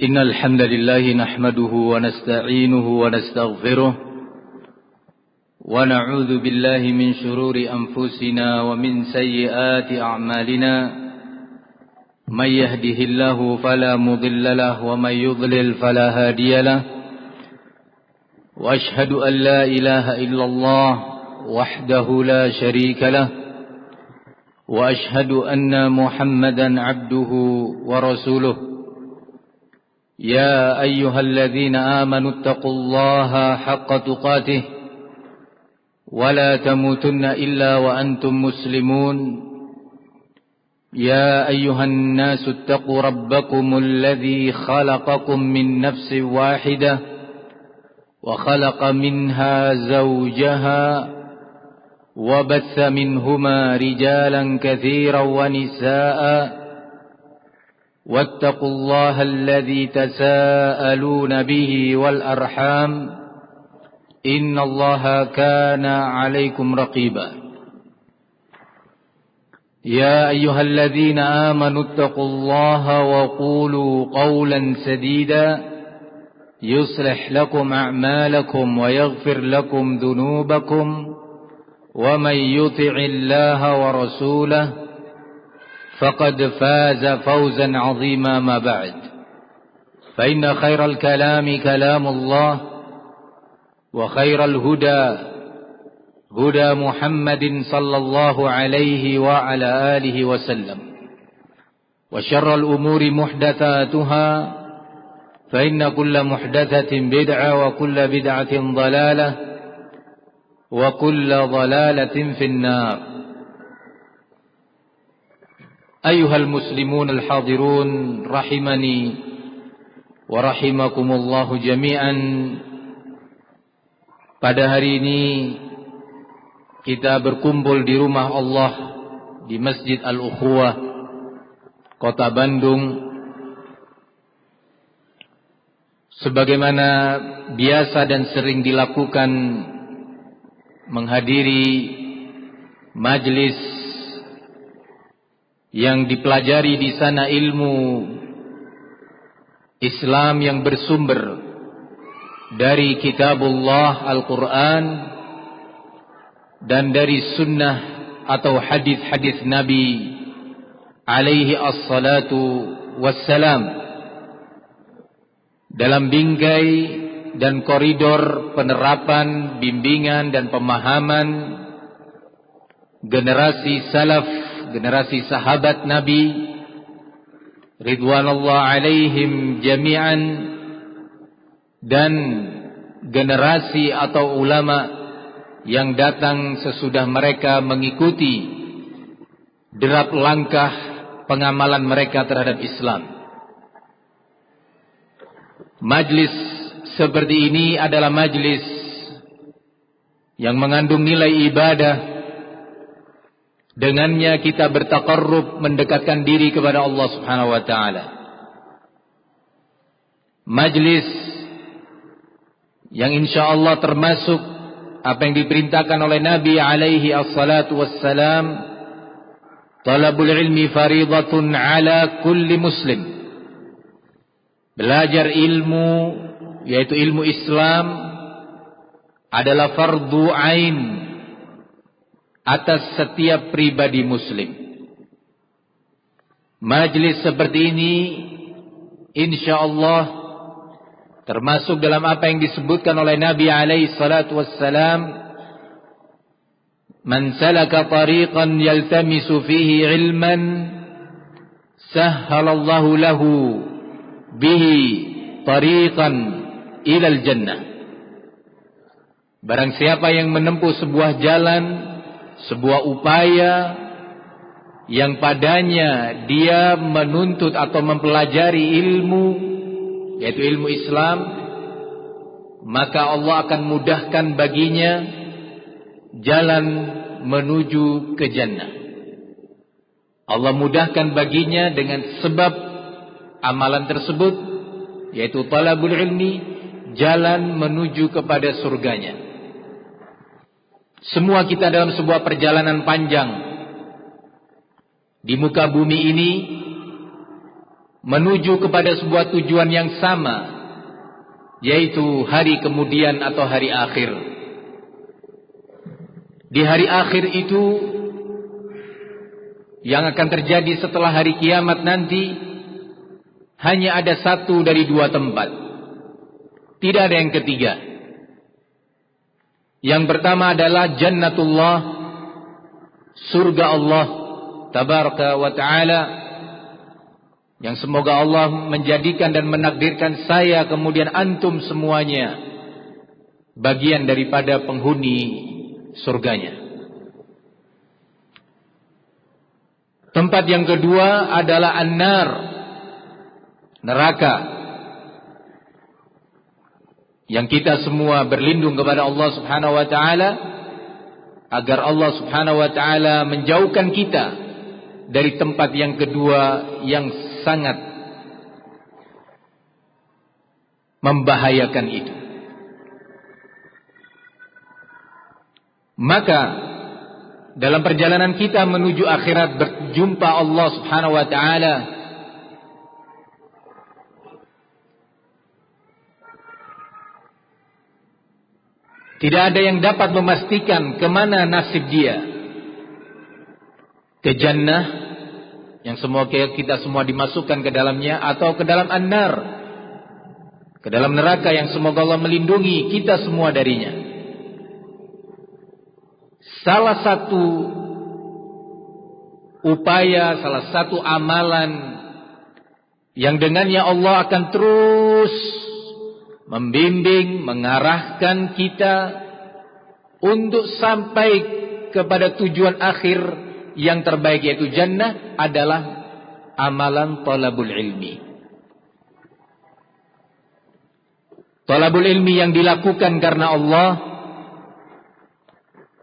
إن الحمد لله نحمده ونستعينه ونستغفره ونعوذ بالله من شرور أنفسنا ومن سيئات أعمالنا من يهده الله فلا مضل له ومن يضلل فلا هادي له وأشهد أن لا إله إلا الله وحده لا شريك له وأشهد أن محمدا عبده ورسوله يا أيها الذين آمنوا اتقوا الله حق تقاته ولا تموتن إلا وأنتم مسلمون يا أيها الناس اتقوا ربكم الذي خلقكم من نفس واحدة وخلق منها زوجها وبث منهما رجالا كثيرا ونساء واتقوا الله الذي تساءلون به والأرحام إن الله كان عليكم رقيبا يا أيها الذين آمنوا اتقوا الله وقولوا قولا سديدا يصلح لكم أعمالكم ويغفر لكم ذنوبكم ومن يطع الله ورسوله فقد فاز فوزا عظيما ما بعد فإن خير الكلام كلام الله وخير الهدى هدى محمد صلى الله عليه وعلى آله وسلم وشر الأمور محدثاتها فإن كل محدثة بدعة وكل بدعة ضلالة وكل ضلالة في النار أيها المسلمون الحاضرون رحمني ورحمكم الله جميعا. Pada hari ini kita berkumpul di rumah Allah di Masjid Al-Ukhuwah Kota Bandung sebagaimana biasa dan sering dilakukan, menghadiri majlis yang dipelajari di sana ilmu Islam yang bersumber dari kitabullah Al-Quran dan dari sunnah atau hadis-hadis Nabi alaihi assalatu wassalam dalam bingkai dan koridor penerapan, bimbingan dan pemahaman generasi salaf, generasi sahabat Nabi ridwanullah alaihim jami'an, dan generasi atau ulama yang datang sesudah mereka mengikuti derap langkah pengamalan mereka terhadap Islam. Majlis seperti ini adalah majlis yang mengandung nilai ibadah. Dengannya kita bertaqarrub, mendekatkan diri kepada Allah Subhanahu wa taala. Majlis yang insyaallah termasuk apa yang diperintahkan oleh Nabi alaihi assalatu wassalam, talabul ilmi faridatun ala kulli muslim. Belajar ilmu, yaitu ilmu Islam, adalah fardu ain atas setiap pribadi muslim. Majlis seperti ini insyaallah termasuk dalam apa yang disebutkan oleh Nabi alaihi salatu wassalam, man salaka tariqan yaltamisu fihi ilman sahhalallahu lahu bihi tariqan ilal jannah. Barang siapa yang menempuh sebuah jalan, sebuah upaya yang padanya dia menuntut atau mempelajari ilmu, yaitu ilmu Islam, maka Allah akan mudahkan baginya jalan menuju ke jannah. Allah mudahkan baginya dengan sebab amalan tersebut, yaitu talabul ilmi, jalan menuju kepada surganya. Semua kita dalam sebuah perjalanan panjang di muka bumi ini menuju kepada sebuah tujuan yang sama, yaitu hari kemudian atau hari akhir. Di hari akhir itu yang akan terjadi setelah hari kiamat nanti, hanya ada satu dari dua tempat, tidak ada yang ketiga. Yang pertama adalah Jannatullah, surga Allah Tabaraka wa Ta'ala, yang semoga Allah menjadikan dan menakdirkan saya kemudian antum semuanya bagian daripada penghuni surganya. Tempat yang kedua adalah An-Nar, neraka, yang kita semua berlindung kepada Allah Subhanahu wa Ta'ala agar Allah Subhanahu wa Ta'ala menjauhkan kita dari tempat yang kedua yang sangat membahayakan itu. Maka dalam perjalanan kita menuju akhirat, berjumpa Allah Subhanahu wa Ta'ala, tidak ada yang dapat memastikan kemana nasib dia. Ke jannah, yang semua kita semua dimasukkan ke dalamnya, atau ke dalam An-Nar, ke dalam neraka yang semoga Allah melindungi kita semua darinya. Salah satu upaya, salah satu amalan yang dengannya Allah akan terus membimbing, mengarahkan kita untuk sampai kepada tujuan akhir yang terbaik, yaitu jannah, adalah amalan talabul ilmi. Talabul ilmi yang dilakukan karena Allah,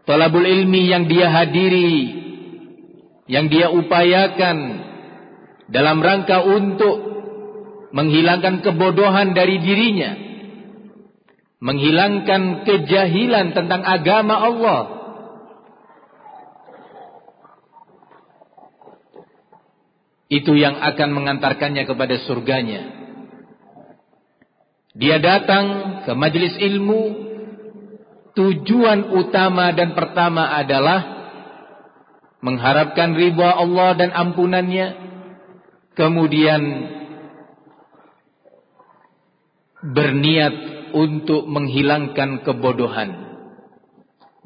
talabul ilmi yang dia hadiri, yang dia upayakan dalam rangka untuk menghilangkan kebodohan dari dirinya, menghilangkan kejahilan tentang agama Allah. Itu yang akan mengantarkannya kepada surganya. Dia datang ke majelis ilmu, tujuan utama dan pertama adalah mengharapkan ridha Allah dan ampunannya, kemudian berniat untuk menghilangkan kebodohan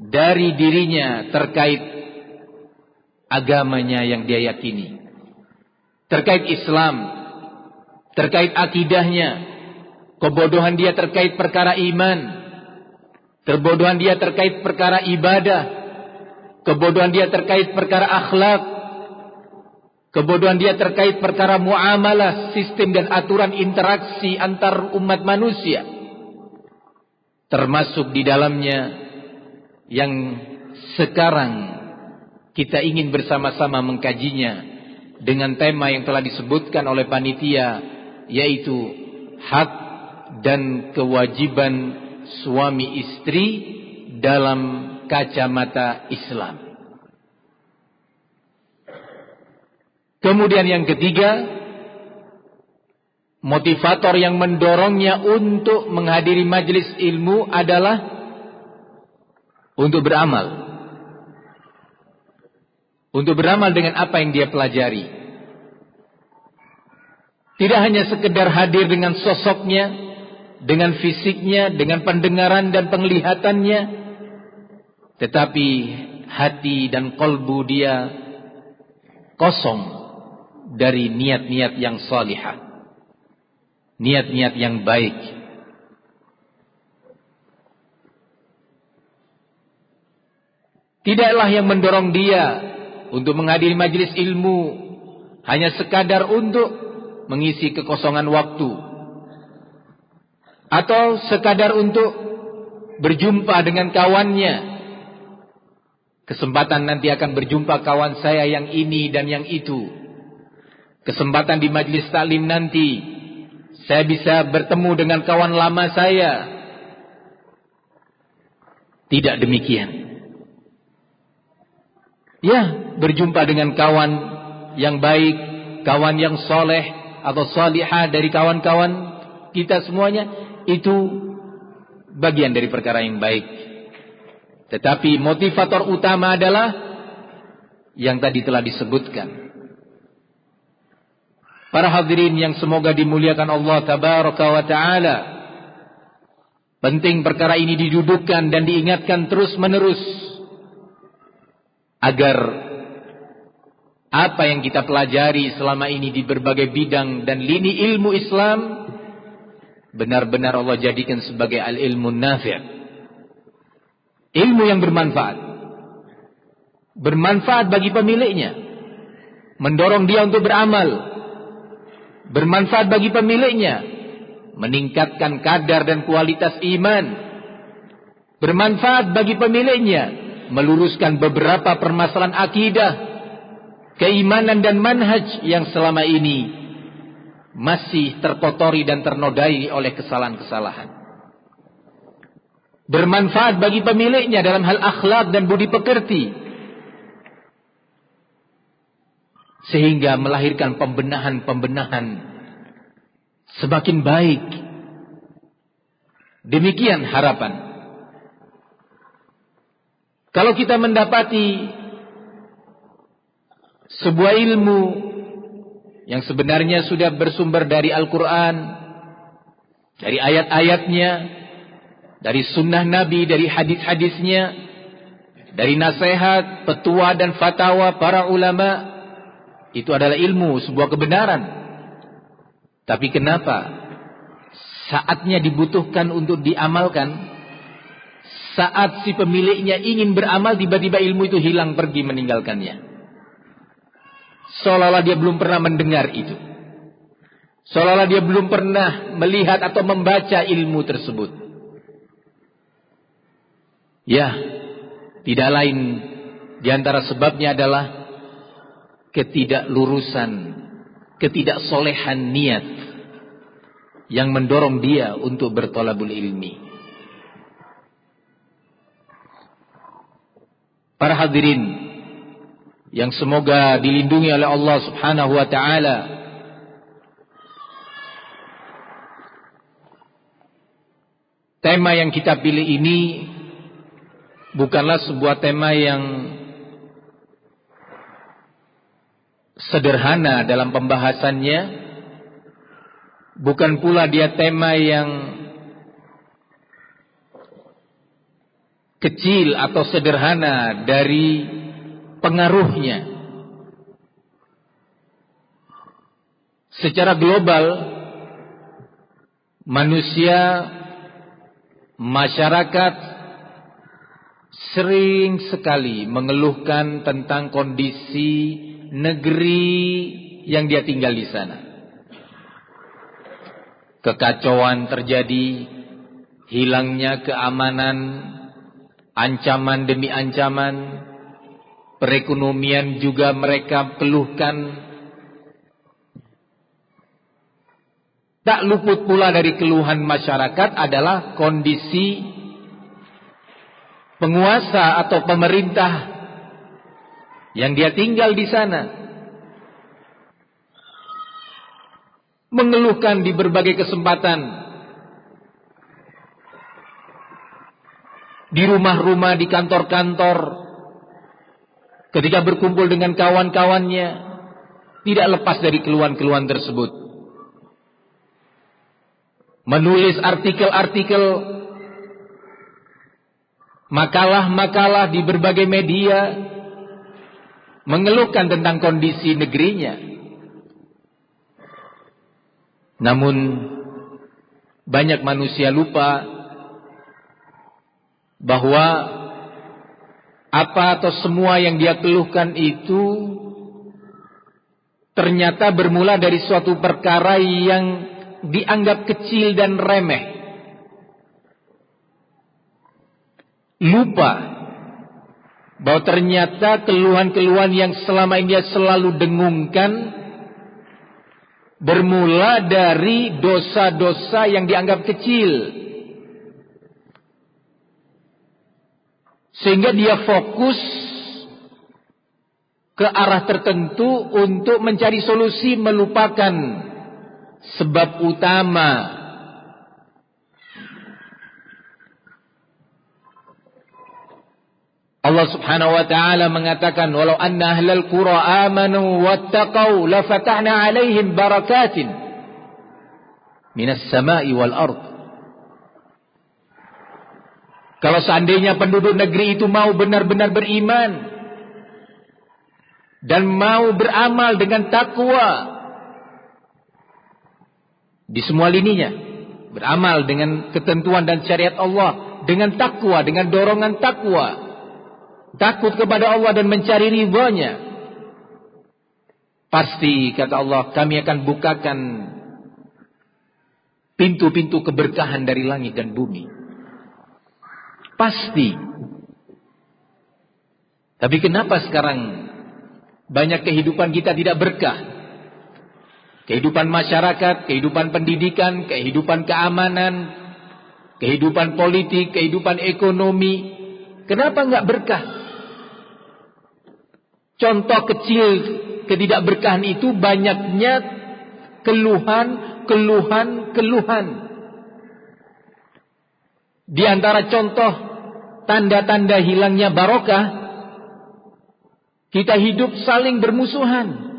dari dirinya terkait agamanya yang dia yakini, terkait Islam, terkait akidahnya. Kebodohan dia terkait perkara iman, kebodohan dia terkait perkara ibadah, kebodohan dia terkait perkara akhlak, kebodohan dia terkait perkara muamalah, sistem dan aturan interaksi antar umat manusia. Termasuk di dalamnya yang sekarang kita ingin bersama-sama mengkajinya dengan tema yang telah disebutkan oleh panitia, yaitu hak dan kewajiban suami istri dalam kacamata Islam. Kemudian yang ketiga, motivator yang mendorongnya untuk menghadiri majelis ilmu adalah untuk beramal. Untuk beramal dengan apa yang dia pelajari. Tidak hanya sekedar hadir dengan sosoknya, dengan fisiknya, dengan pendengaran dan penglihatannya, tetapi hati dan kalbu dia kosong dari niat-niat yang salihah, niat-niat yang baik. Tidaklah yang mendorong dia untuk menghadiri majelis ilmu hanya sekadar untuk mengisi kekosongan waktu, atau sekadar untuk berjumpa dengan kawannya. Kesempatan nanti akan berjumpa kawan saya yang ini dan yang itu. Kesempatan di majelis taklim nanti saya bisa bertemu dengan kawan lama saya. Tidak demikian. Ya, berjumpa dengan kawan yang baik, kawan yang soleh, atau salihah dari kawan-kawan kita semuanya, itu bagian dari perkara yang baik. Tetapi motivator utama adalah yang tadi telah disebutkan. Para hadirin yang semoga dimuliakan Allah tabaraka wa ta'ala, penting perkara ini didudukkan dan diingatkan terus menerus, agar apa yang kita pelajari selama ini di berbagai bidang dan lini ilmu Islam benar-benar Allah jadikan sebagai al-ilmu nafi', ilmu yang bermanfaat, bermanfaat bagi pemiliknya, mendorong dia untuk beramal, bermanfaat bagi pemiliknya, meningkatkan kadar dan kualitas iman, bermanfaat bagi pemiliknya, meluruskan beberapa permasalahan akidah, keimanan dan manhaj yang selama ini masih terkotori dan ternodai oleh kesalahan-kesalahan. Bermanfaat bagi pemiliknya dalam hal akhlak dan budi pekerti, sehingga melahirkan pembenahan-pembenahan semakin baik. Demikian harapan. Kalau kita mendapati sebuah ilmu yang sebenarnya sudah bersumber dari Al-Quran, dari ayat-ayatnya, dari sunnah Nabi, dari hadis-hadisnya, dari nasihat, petua dan fatwa para ulama, itu adalah ilmu, sebuah kebenaran. Tapi kenapa saatnya dibutuhkan untuk diamalkan, saat si pemiliknya ingin beramal, tiba-tiba ilmu itu hilang pergi meninggalkannya, seolah-olah dia belum pernah mendengar itu, seolah-olah dia belum pernah melihat atau membaca ilmu tersebut. Ya, tidak lain di antara sebabnya adalah ketidaklurusan, ketidaksolehan niat yang mendorong dia untuk bertolabul ilmi. Para hadirin yang semoga dilindungi oleh Allah Subhanahu wa ta'ala, tema yang kita pilih ini bukanlah sebuah tema yang sederhana dalam pembahasannya, bukan pula dia tema yang kecil atau sederhana dari pengaruhnya. Secara global, manusia, masyarakat sering sekali mengeluhkan tentang kondisi negeri yang dia tinggal di sana. Kekacauan terjadi, hilangnya keamanan, ancaman demi ancaman, perekonomian juga mereka keluhkan. Tak luput pula dari keluhan masyarakat adalah kondisi penguasa atau pemerintah yang dia tinggal di sana, mengeluhkan di berbagai kesempatan, di rumah-rumah, di kantor-kantor, ketika berkumpul dengan kawan-kawannya, tidak lepas dari keluhan-keluhan tersebut. Menulis artikel-artikel, makalah-makalah di berbagai media, mengeluhkan tentang kondisi negerinya. Namun banyak manusia lupa bahwa apa atau semua yang dia keluhkan itu ternyata bermula dari suatu perkara yang dianggap kecil dan remeh. Lupa bahwa ternyata keluhan-keluhan yang selama ini dia selalu dengungkan bermula dari dosa-dosa yang dianggap kecil, sehingga dia fokus ke arah tertentu untuk mencari solusi, melupakan sebab utama Allah Subhanahu wa taala mengatakan, walau anna ahlal qura amanu wattaqau lafatahna 'alaihim barakatin minas sama'i wal ard. Kalau seandainya penduduk negeri itu mau benar-benar beriman dan mau beramal dengan takwa di semua lininya, beramal dengan ketentuan dan syariat Allah, dengan takwa, dengan dorongan takwa, takut kepada Allah dan mencari ridha-Nya, pasti kata Allah, kami akan bukakan pintu-pintu keberkahan dari langit dan bumi. Pasti. Tapi kenapa sekarang banyak kehidupan kita tidak berkah? Kehidupan masyarakat, kehidupan pendidikan, kehidupan keamanan, kehidupan politik, kehidupan ekonomi. Kenapa enggak berkah? Contoh kecil ketidakberkahan itu banyaknya keluhan. Di antara contoh tanda-tanda hilangnya barokah, kita hidup saling bermusuhan,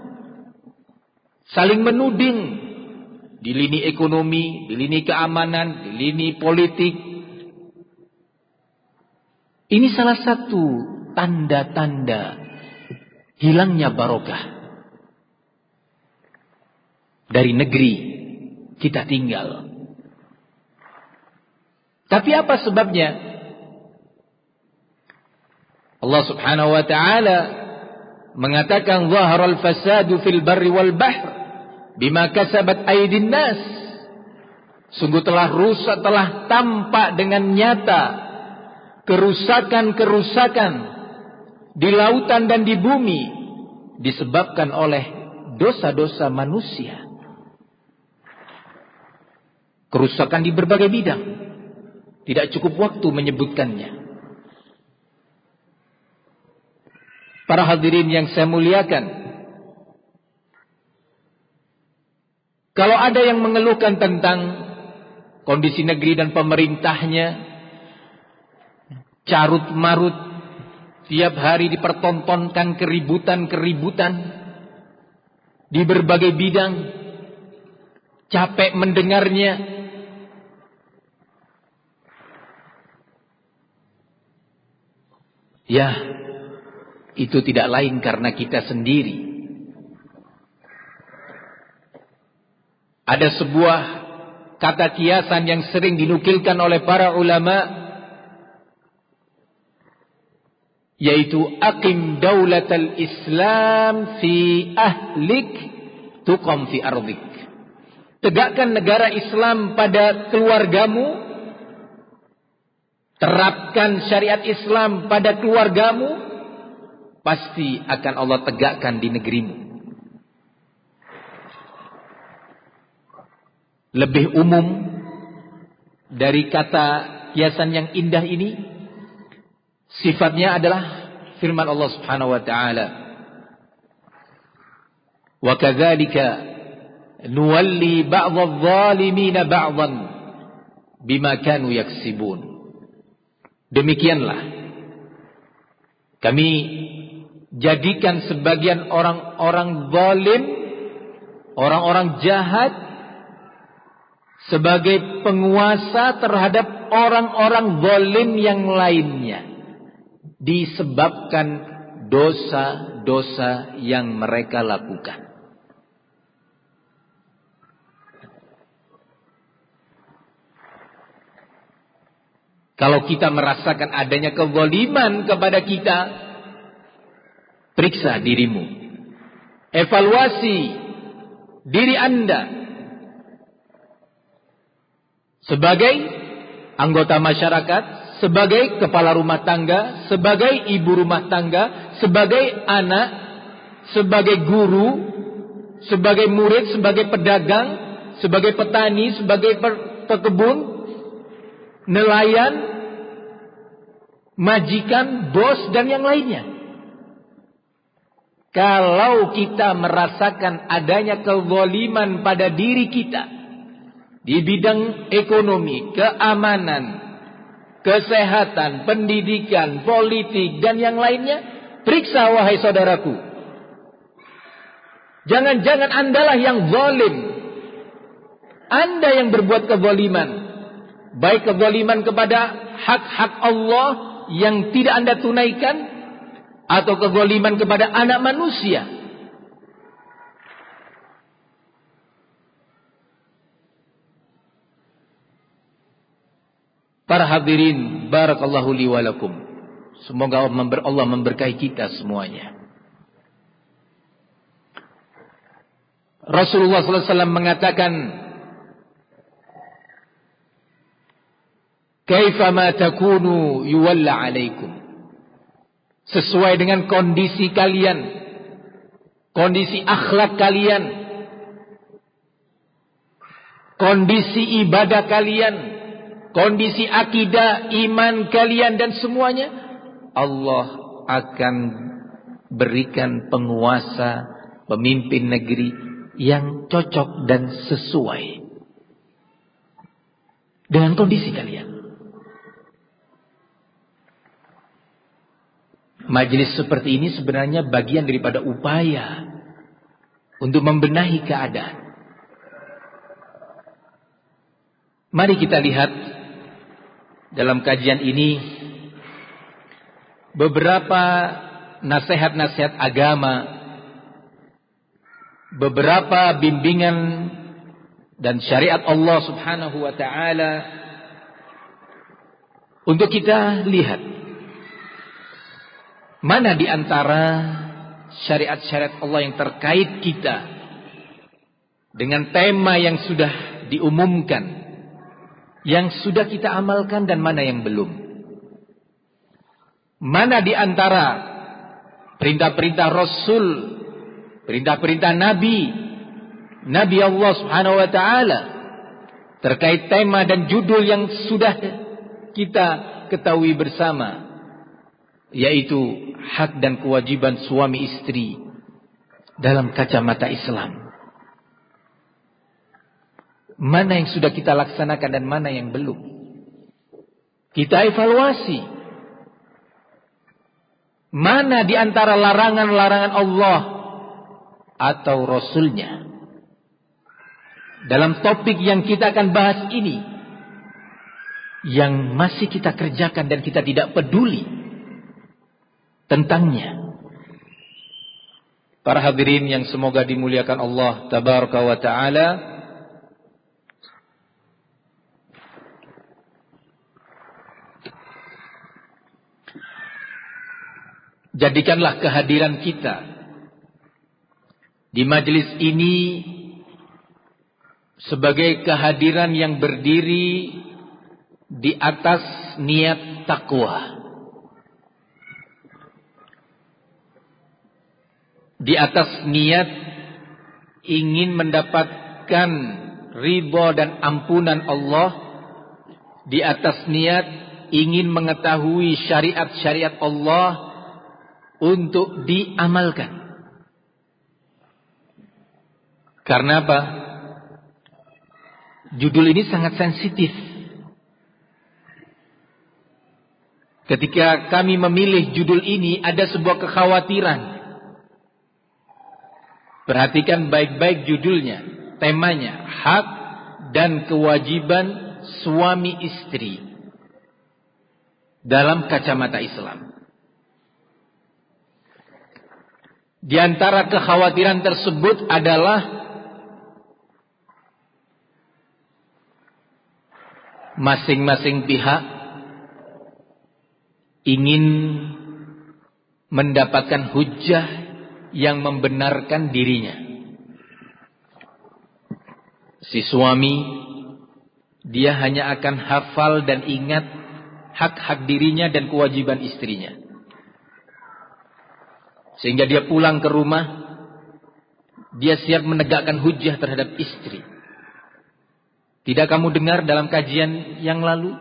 saling menuding di lini ekonomi, di lini keamanan, di lini politik. Ini salah satu tanda-tanda hilangnya barokah dari negeri kita tinggal. Tapi apa sebabnya? Allah Subhanahu wa taala mengatakan zaharal fasadu fil barri wal bahr bima kasabat aydin nas. Sungguh telah rusak, telah tampak dengan nyata kerusakan-kerusakan di lautan dan di bumi disebabkan oleh dosa-dosa manusia. Kerusakan di berbagai bidang. Tidak cukup waktu menyebutkannya. Para hadirin yang saya muliakan, kalau ada yang mengeluhkan tentang kondisi negeri dan pemerintahnya, carut marut, tiap hari dipertontonkan keributan-keributan di berbagai bidang, capek mendengarnya. Ya, itu tidak lain karena kita sendiri. Ada sebuah kata kiasan yang sering dinukilkan oleh para ulama, yaitu aqim daulatal Islam fi ahlik tuqam fi ardik. Tegakkan negara Islam pada keluargamu, terapkan syariat Islam pada keluargamu, pasti akan Allah tegakkan di negerimu. Lebih umum dari kata kiasan yang indah ini, sifatnya adalah firman Allah Subhanahu wa taala, wa kadzalika nuwalli ba'dadh dhalimina ba'dhan bima kanu yaksibun. Demikianlah kami jadikan sebagian orang-orang zalim, orang-orang jahat, sebagai penguasa terhadap orang-orang zalim yang lainnya, disebabkan dosa-dosa yang mereka lakukan. Kalau kita merasakan adanya kezaliman kepada kita, periksa dirimu, evaluasi diri Anda sebagai anggota masyarakat, sebagai kepala rumah tangga, sebagai ibu rumah tangga, sebagai anak, sebagai guru, sebagai murid, sebagai pedagang, sebagai petani, sebagai pekebun, nelayan, majikan, bos, dan yang lainnya. Kalau kita merasakan adanya kezaliman pada diri kita di bidang ekonomi, keamanan, kesehatan, pendidikan, politik, dan yang lainnya, periksa wahai saudaraku. Jangan-jangan andalah yang zalim. Anda yang berbuat kezaliman. Baik kezaliman kepada hak-hak Allah yang tidak Anda tunaikan, atau kezaliman kepada anak manusia. Para hadirin, barakallahu li wa lakum. Semoga Allah memberkahi kita semuanya. Rasulullah SAW mengatakan, "Kaifa ma takunu yuwalla alaikum." Sesuai dengan kondisi kalian, kondisi akhlak kalian, kondisi ibadah kalian, kondisi akidah, iman kalian, dan semuanya, Allah akan berikan penguasa, pemimpin negeri yang cocok dan sesuai dengan kondisi kalian. Majelis seperti ini sebenarnya bagian daripada upaya untuk membenahi keadaan. Mari kita lihat dalam kajian ini beberapa nasihat-nasihat agama, beberapa bimbingan dan syariat Allah Subhanahu wa taala untuk kita lihat mana di antara syariat-syariat Allah yang terkait kita dengan tema yang sudah diumumkan, yang sudah kita amalkan, dan mana yang belum. Mana di antara perintah-perintah Rasul, perintah-perintah Nabi Allah Subhanahu wa taala terkait tema dan judul yang sudah kita ketahui bersama, yaitu hak dan kewajiban suami istri dalam kacamata Islam. Mana yang sudah kita laksanakan dan mana yang belum. Kita evaluasi. Mana di antara larangan-larangan Allah atau Rasulnya dalam topik yang kita akan bahas ini yang masih kita kerjakan dan kita tidak peduli tentangnya. Para hadirin yang semoga dimuliakan Allah tabaraka wa taala, jadikanlah kehadiran kita di majelis ini sebagai kehadiran yang berdiri di atas niat takwa, di atas niat ingin mendapatkan ridha dan ampunan Allah, di atas niat ingin mengetahui syariat-syariat Allah untuk diamalkan. Karena apa? Judul ini sangat sensitif. Ketika kami memilih judul ini, ada sebuah kekhawatiran. Perhatikan baik-baik judulnya, temanya, hak dan kewajiban suami istri dalam kacamata Islam. Di antara kekhawatiran tersebut adalah masing-masing pihak ingin mendapatkan hujjah yang membenarkan dirinya. Si suami, dia hanya akan hafal dan ingat hak-hak dirinya dan kewajiban istrinya. Sehingga dia pulang ke rumah, dia siap menegakkan hujjah terhadap istri. Tidak kamu dengar dalam kajian yang lalu?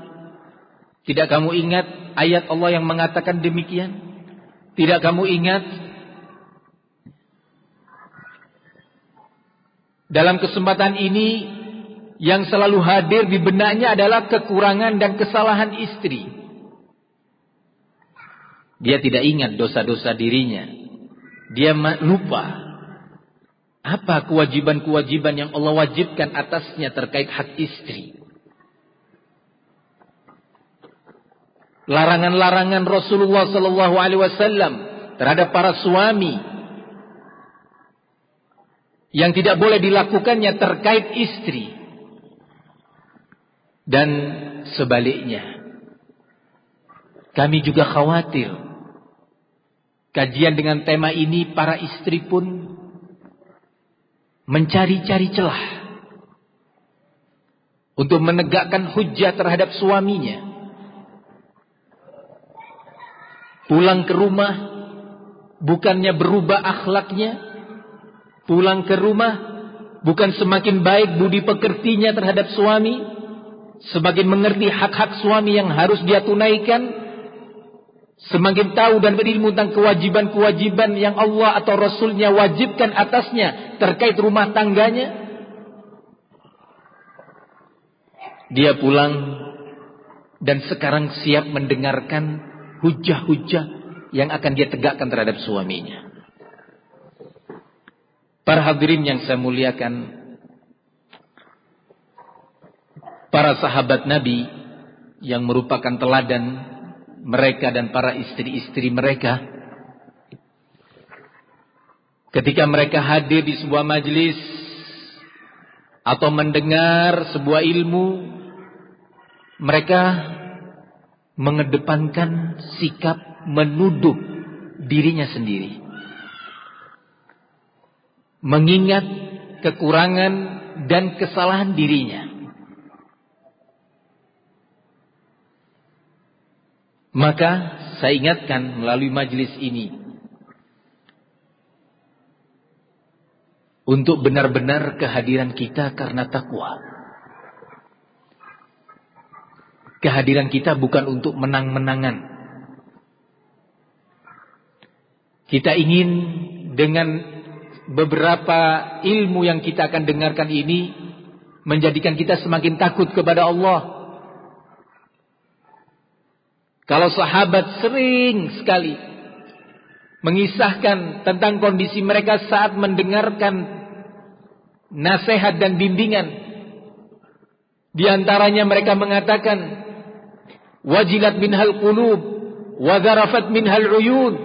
Tidak kamu ingat ayat Allah yang mengatakan demikian? Tidak kamu ingat dalam kesempatan ini yang selalu hadir di benaknya adalah kekurangan dan kesalahan istri. Dia tidak ingat dosa-dosa dirinya. Dia lupa apa kewajiban-kewajiban yang Allah wajibkan atasnya terkait hak istri. Larangan-larangan Rasulullah SAW terhadap para suami yang tidak boleh dilakukannya terkait istri. Dan sebaliknya, kami juga khawatir kajian dengan tema ini para istri pun mencari-cari celah untuk menegakkan hujjah terhadap suaminya. Pulang ke rumah bukannya berubah akhlaknya, pulang ke rumah bukan semakin baik budi pekertinya terhadap suami, semakin mengerti hak-hak suami yang harus dia tunaikan, semakin tahu dan berilmu tentang kewajiban-kewajiban yang Allah atau Rasulnya wajibkan atasnya terkait rumah tangganya. Dia pulang dan sekarang siap mendengarkan hujah-hujah yang akan dia tegakkan terhadap suaminya. Para hadirin yang saya muliakan, para sahabat Nabi yang merupakan teladan mereka dan para istri-istri mereka, ketika mereka hadir di sebuah majelis atau mendengar sebuah ilmu, mereka mengedepankan sikap menuduh dirinya sendiri, mengingat kekurangan dan kesalahan dirinya. Maka saya ingatkan melalui majelis ini untuk benar-benar kehadiran kita karena takwa. Kehadiran kita bukan untuk menang-menangan. Kita ingin dengan beberapa ilmu yang kita akan dengarkan ini menjadikan kita semakin takut kepada Allah. Kalau sahabat sering sekali mengisahkan tentang kondisi mereka saat mendengarkan nasihat dan bimbingan, di antaranya mereka mengatakan, wajilat minhal qulub wa zarafat minhal uyun.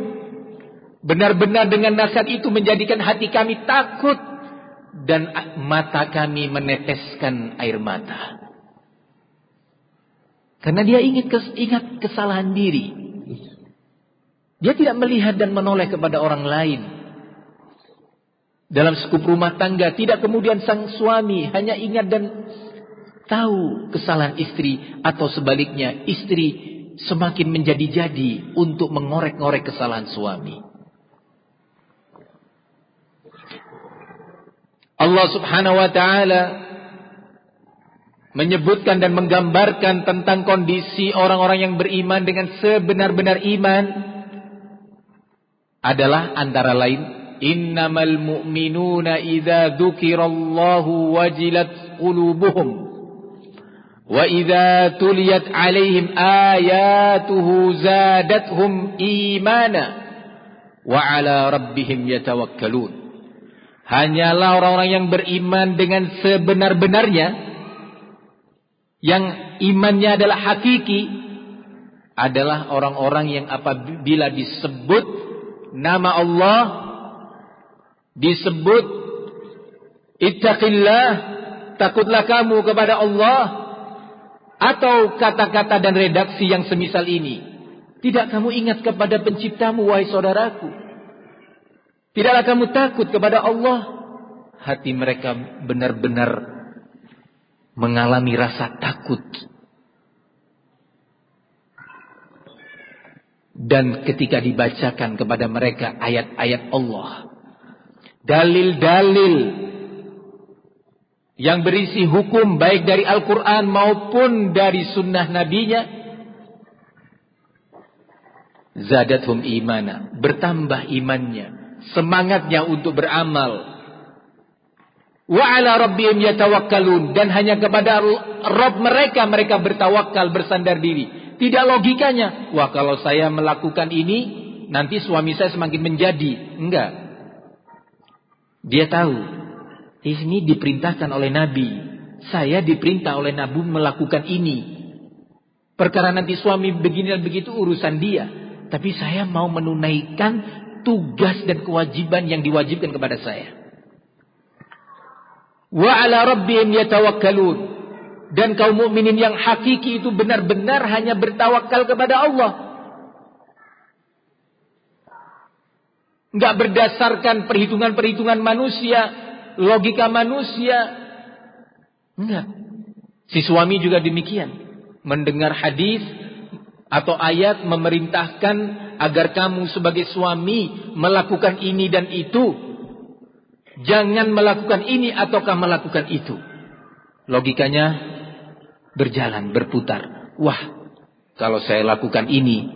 Benar-benar dengan nasihat itu menjadikan hati kami takut dan mata kami meneteskan air mata. Karena dia ingat kesalahan diri. Dia tidak melihat dan menoleh kepada orang lain. Dalam skup rumah tangga, tidak kemudian sang suami hanya ingat dan tahu kesalahan istri, atau sebaliknya istri semakin menjadi-jadi untuk mengorek-ngorek kesalahan suami. Allah Subhanahu wa ta'ala menyebutkan dan menggambarkan tentang kondisi orang-orang yang beriman dengan sebenar-benar iman adalah antara lain, innamal mu'minuna idza dzukirallahu wajilat qulubuhum wa idza tuliyat alaihim ayatuhu zadatuhum imana wa ala rabbihim yatawakkalun. Hanyalah orang-orang yang beriman dengan sebenar-benarnya, yang imannya adalah hakiki, adalah orang-orang yang apabila disebut nama Allah, disebut ittaqillah, takutlah kamu kepada Allah, atau kata-kata dan redaksi yang semisal ini, tidak kamu ingat kepada penciptamu wahai saudaraku, tidaklah kamu takut kepada Allah. Hati mereka benar-benar mengalami rasa takut. Dan ketika dibacakan kepada mereka ayat-ayat Allah, dalil-dalil yang berisi hukum baik dari Al-Quran maupun dari sunnah nabinya, zadathum imana, bertambah imannya, semangatnya untuk beramal. Wa 'ala rabbihim yatawakkalun, dan hanya kepada Rabb mereka bertawakal, bersandar diri. Tidak logikanya, wah kalau saya melakukan ini nanti suami saya semakin menjadi. Enggak. Dia tahu ini diperintahkan oleh Nabi. Saya diperintah oleh Nabi melakukan ini. Perkara nanti suami begini dan begitu urusan dia. Tapi saya mau menunaikan tugas dan kewajiban yang diwajibkan kepada saya. Wa 'ala rabbihim yatawakkalun, dan kaum mukminin yang hakiki itu benar-benar hanya bertawakal kepada Allah. Enggak berdasarkan perhitungan-perhitungan manusia, logika manusia. Enggak. Si suami juga demikian. Mendengar hadis atau ayat memerintahkan agar kamu sebagai suami melakukan ini dan itu. Jangan melakukan ini ataukah melakukan itu. Logikanya berjalan, berputar. Wah, kalau saya lakukan ini,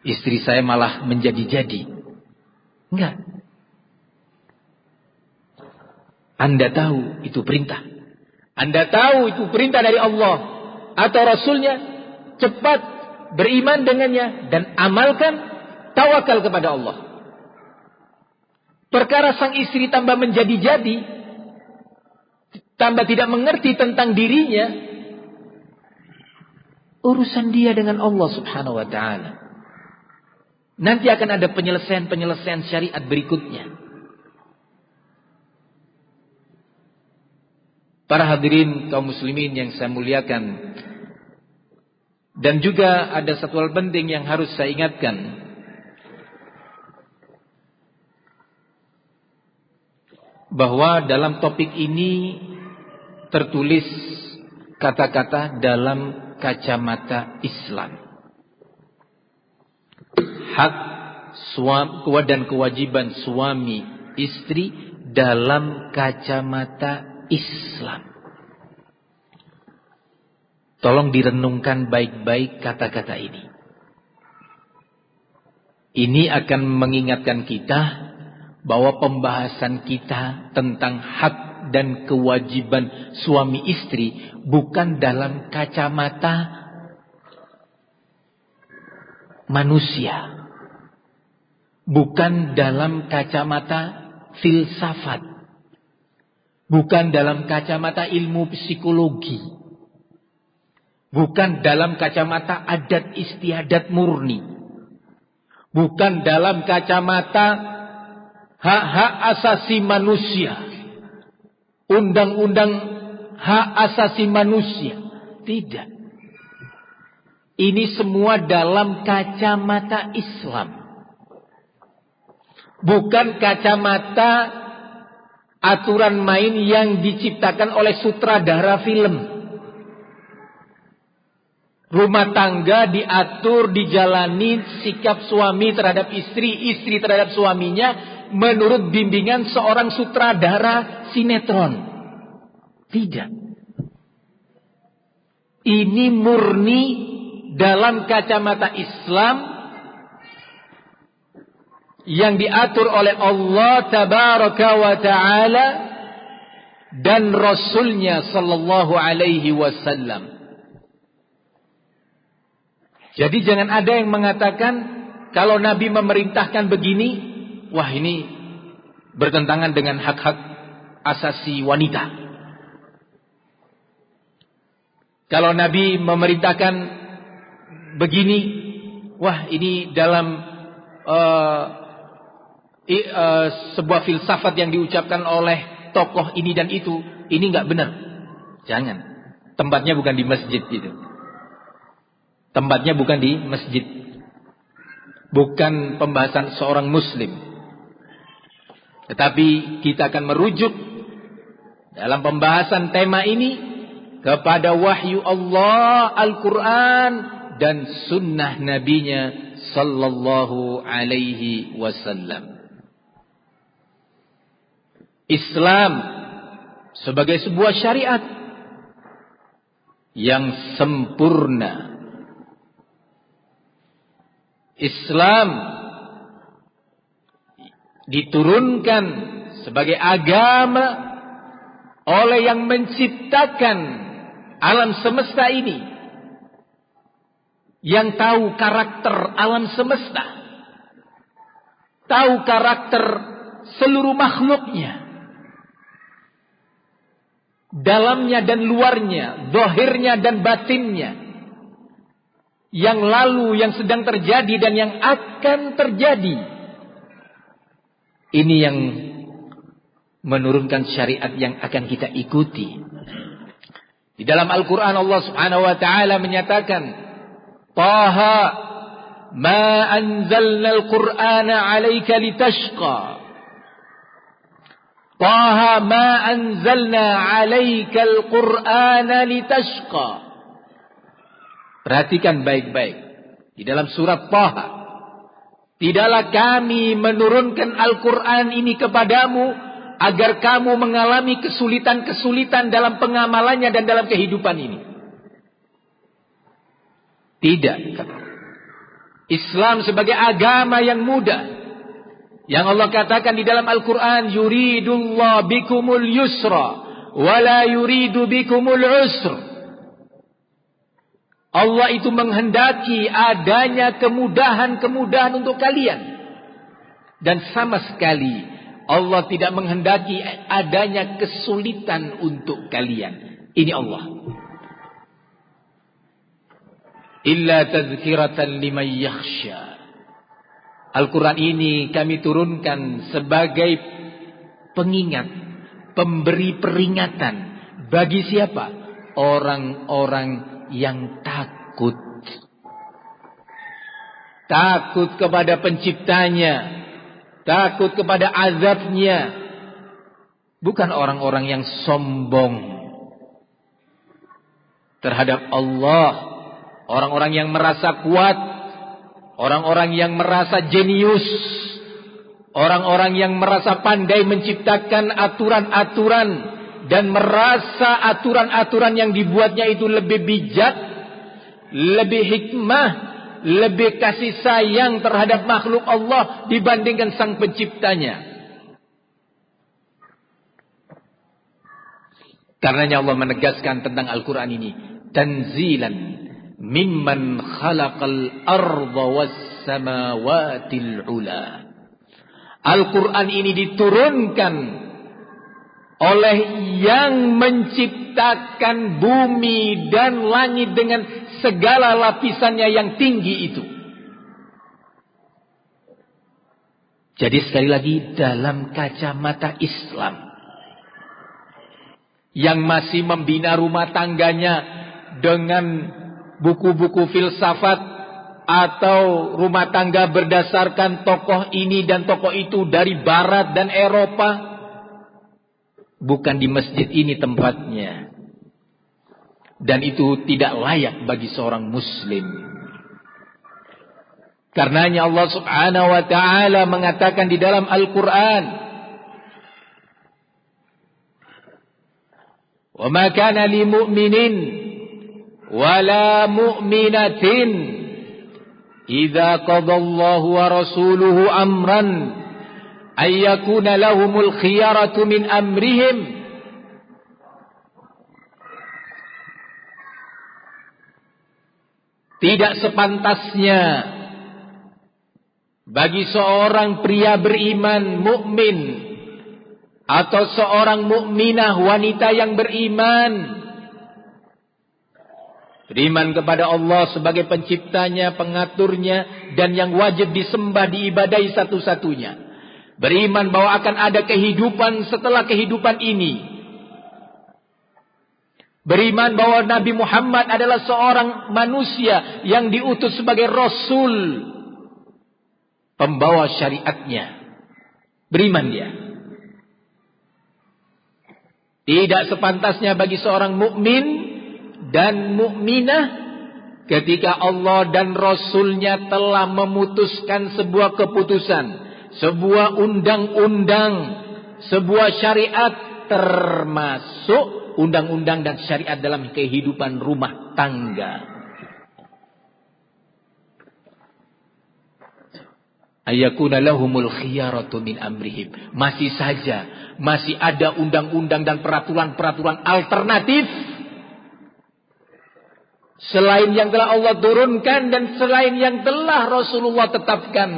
istri saya malah menjadi-jadi. Enggak. Anda tahu itu perintah. Anda tahu itu perintah dari Allah atau Rasulnya, cepat beriman dengannya dan amalkan, tawakal kepada Allah. Perkara sang istri tambah menjadi-jadi, tambah tidak mengerti tentang dirinya, urusan dia dengan Allah subhanahu wa ta'ala. Nanti akan ada penyelesaian-penyelesaian syariat berikutnya. Para hadirin kaum muslimin yang saya muliakan, dan juga ada satu hal penting yang harus saya ingatkan. Bahwa dalam topik ini tertulis kata-kata dalam kacamata Islam. Hak dan kewajiban suami istri dalam kacamata Islam. Tolong direnungkan baik-baik kata-kata ini. Ini akan mengingatkan kita bahwa pembahasan kita tentang hak dan kewajiban suami istri bukan dalam kacamata manusia, bukan dalam kacamata filsafat, bukan dalam kacamata ilmu psikologi, bukan dalam kacamata adat istiadat murni, bukan dalam kacamata hak-hak asasi manusia, undang-undang hak asasi manusia. Tidak. Ini semua dalam kacamata Islam. Bukan kacamata aturan main yang diciptakan oleh sutradara film. Rumah tangga diatur, dijalani sikap suami terhadap istri, istri terhadap suaminya menurut bimbingan seorang sutradara sinetron. Tidak. Ini murni dalam kacamata Islam yang diatur oleh Allah tabaraka wa ta'ala dan Rasulnya sallallahu alaihi wasallam. Jadi jangan ada yang mengatakan kalau Nabi memerintahkan begini, wah ini bertentangan dengan hak-hak asasi wanita. Kalau Nabi memerintahkan begini, wah ini dalam sebuah filsafat yang diucapkan oleh tokoh ini dan itu, ini nggak benar. Jangan. Tempatnya bukan di masjid gitu. Tempatnya bukan di masjid. Bukan pembahasan seorang muslim. Tetapi kita akan merujuk dalam pembahasan tema ini kepada wahyu Allah, Al-Quran dan sunnah nabinya sallallahu alaihi wasallam. Islam sebagai sebuah syariat yang sempurna. Islam diturunkan sebagai agama oleh yang menciptakan alam semesta ini, yang tahu karakter alam semesta, tahu karakter seluruh makhluknya, dalamnya dan luarnya, zahirnya dan batinnya, yang lalu, yang sedang terjadi dan yang akan terjadi. Ini yang menurunkan syariat yang akan kita ikuti. Di dalam Al-Quran Allah Subhanahu wa ta'ala menyatakan, Taha ma anzalna al-Qur'ana 'alaika litashqa. Taha ma anzalna 'alaika al-Qur'ana litashqa. Perhatikan baik-baik. Di dalam surat Taha, tidaklah kami menurunkan Al-Quran ini kepadamu agar kamu mengalami kesulitan-kesulitan dalam pengamalannya dan dalam kehidupan ini. Tidak. Islam sebagai agama yang mudah, yang Allah katakan di dalam Al-Quran, yuridullah bikumul yusra wala yuridu bikumul usr. Allah itu menghendaki adanya kemudahan-kemudahan untuk kalian, dan sama sekali Allah tidak menghendaki adanya kesulitan untuk kalian. Ini Allah. Illa tazkiratan liman yakhsha. Al-Quran ini kami turunkan sebagai pengingat, pemberi peringatan. Bagi siapa? Orang-orang yang takut. Takut kepada penciptanya, takut kepada azabnya. Bukan orang-orang yang sombong terhadap Allah, orang-orang yang merasa kuat, orang-orang yang merasa jenius, orang-orang yang merasa pandai menciptakan aturan-aturan dan merasa aturan-aturan yang dibuatnya itu lebih bijak, lebih hikmah, lebih kasih sayang terhadap makhluk Allah dibandingkan sang penciptanya. Karenanya Allah menegaskan tentang Al-Quran ini, tanzilan mimman khalaqal arda was samawatil ula. Al-Quran ini diturunkan oleh yang menciptakan bumi dan langit dengan segala lapisannya yang tinggi itu. Jadi sekali lagi, dalam kacamata Islam yang masih membina rumah tangganya dengan buku-buku filsafat atau rumah tangga berdasarkan tokoh ini dan tokoh itu dari Barat dan Eropa, bukan di masjid ini tempatnya. Dan itu tidak layak bagi seorang muslim. Karenanya Allah Subhanahu wa ta'ala mengatakan di dalam Al-Quran, wa ma kana li mu'minin wa la mu'minatin idza qadallahu wa rasuluhu amran ay yakuna lahumul khiyaratu min amrihim. Tidak sepantasnya bagi seorang pria beriman mukmin atau seorang mukminah wanita yang beriman kepada Allah sebagai penciptanya, pengaturnya, dan yang wajib disembah, diibadahi satu-satunya. Beriman bahwa akan ada kehidupan setelah kehidupan ini. Beriman bahwa Nabi Muhammad adalah seorang manusia yang diutus sebagai Rasul, pembawa syariatnya. Beriman dia. Tidak sepantasnya bagi seorang mukmin dan mukminah ketika Allah dan Rasulnya telah memutuskan sebuah keputusan, sebuah undang-undang, sebuah syariat, termasuk undang-undang dan syariat dalam kehidupan rumah tangga. Ayakuna lahumul khiyaratu min amrihim. Masih saja, masih ada undang-undang dan peraturan-peraturan alternatif selain yang telah Allah turunkan dan selain yang telah Rasulullah tetapkan.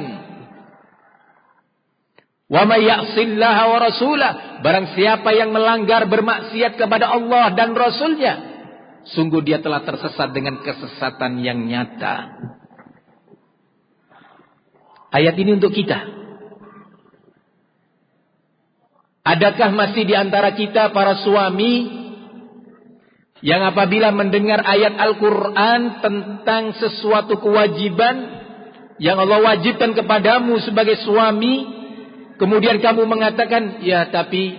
Wa may ya'sillaha wa rasulah, barang siapa yang melanggar bermaksiat kepada Allah dan Rasulnya, sungguh dia telah tersesat dengan kesesatan yang nyata. Ayat ini untuk kita. Adakah masih di antara kita para suami yang apabila mendengar ayat Al-Quran tentang sesuatu kewajiban yang Allah wajibkan kepadamu sebagai suami, kemudian kamu mengatakan, ya tapi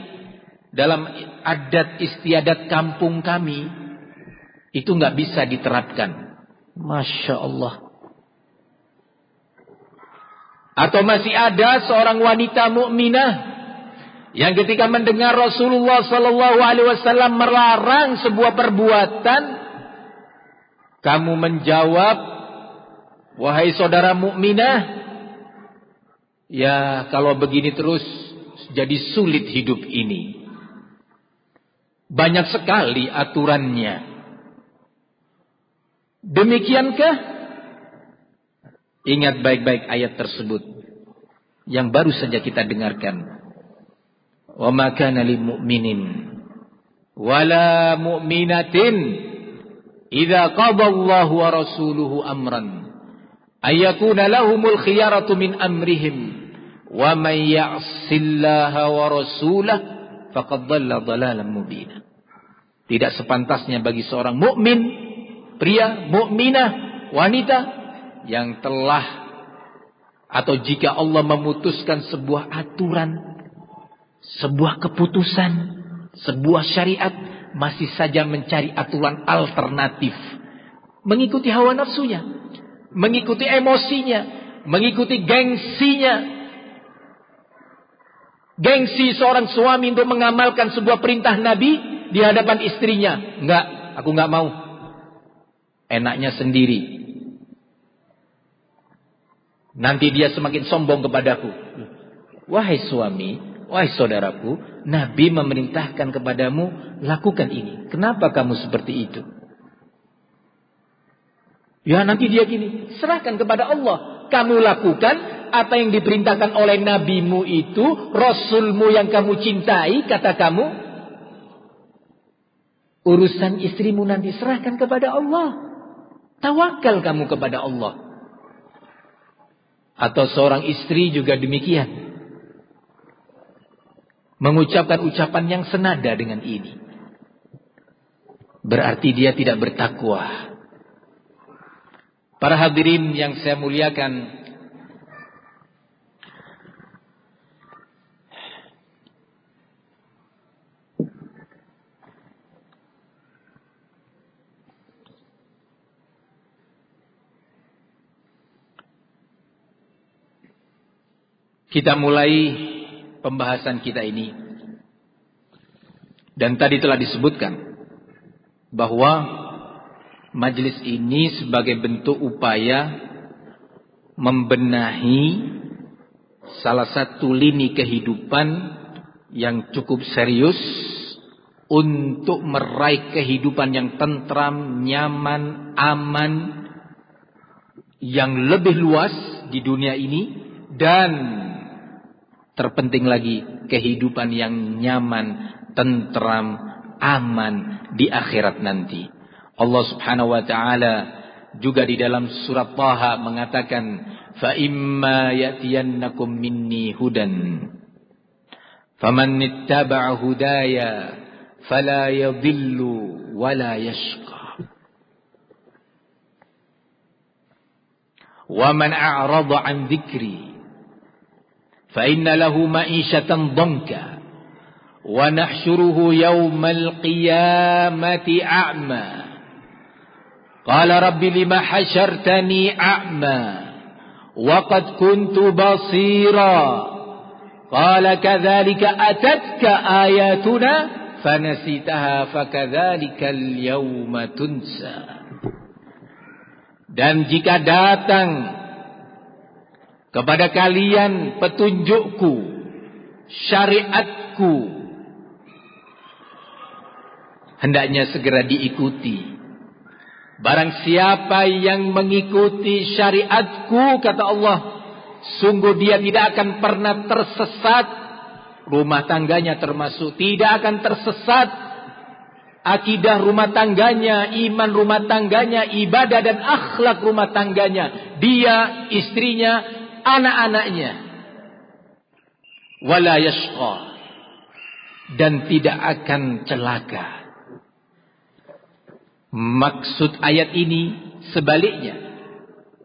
dalam adat istiadat kampung kami itu nggak bisa diterapkan. Masya Allah. Atau masih ada seorang wanita mukminah yang ketika mendengar Rasulullah SAW melarang sebuah perbuatan, kamu menjawab, wahai saudara mukminah, ya kalau begini terus jadi sulit hidup ini. Banyak sekali aturannya. Demikiankah? Ingat baik-baik ayat tersebut yang baru saja kita dengarkan. Wa ma kana lil mu'minin wala mu'minatin idza qada Allahu wa rasuluhu amran ayakuna lahumul khiyaratu min amrihim wa may ya'sillaha wa rasulahu faqad dhalla dhalalan mubina. Tidak sepantasnya bagi seorang mukmin, pria, mukminah, wanita yang telah atau jika Allah memutuskan sebuah aturan, sebuah keputusan, sebuah syariat, masih saja mencari aturan alternatif, mengikuti hawa nafsunya, mengikuti emosinya, mengikuti gengsinya. Gengsi seorang suami untuk mengamalkan sebuah perintah Nabi di hadapan istrinya. Enggak, aku enggak mau. Enaknya sendiri. Nanti dia semakin sombong kepadaku. Wahai suami, wahai saudaraku, Nabi memerintahkan kepadamu lakukan ini. Kenapa kamu seperti itu? Ya nanti dia gini, serahkan kepada Allah. Kamu lakukan apa yang diperintahkan oleh nabimu itu, rasulmu yang kamu cintai, kata kamu. Urusan istrimu nanti serahkan kepada Allah. Tawakal kamu kepada Allah. Atau seorang istri juga demikian. Mengucapkan ucapan yang senada dengan ini. Berarti dia tidak bertakwa. Para hadirin yang saya muliakan, kita mulai pembahasan kita ini. Dan tadi telah disebutkan bahwa majelis ini sebagai bentuk upaya membenahi salah satu lini kehidupan yang cukup serius untuk meraih kehidupan yang tentram, nyaman, aman, yang lebih luas di dunia ini, dan terpenting lagi kehidupan yang nyaman, tentram, aman di akhirat nanti. Allah Subhanahu wa taala juga di dalam surat Taha mengatakan, "Fa imma ya'tiyannakum minni hudan faman ittaba'a hudaya fala yadhillu wa la yashqa wa man a'rada 'an dhikri fa inna lahu ma'ishatan dhanka wa nahsyuruhu yawmal qiyamati a'ma qala rabbi lima hasyartani a'ma wa qad kuntu basira qala kadzalika atatka ayatuna fanasitaha fakadzalikal yawma tunsa." Dan jika datang kepada kalian petunjukku, syariatku, hendaknya segera diikuti. Barang siapa yang mengikuti syariatku, kata Allah, sungguh dia tidak akan pernah tersesat. Rumah tangganya termasuk tidak akan tersesat. Akidah rumah tangganya, iman rumah tangganya, ibadah dan akhlak rumah tangganya, dia, istrinya, anak-anaknya. Wala yashqa, dan tidak akan celaka. Maksud ayat ini sebaliknya.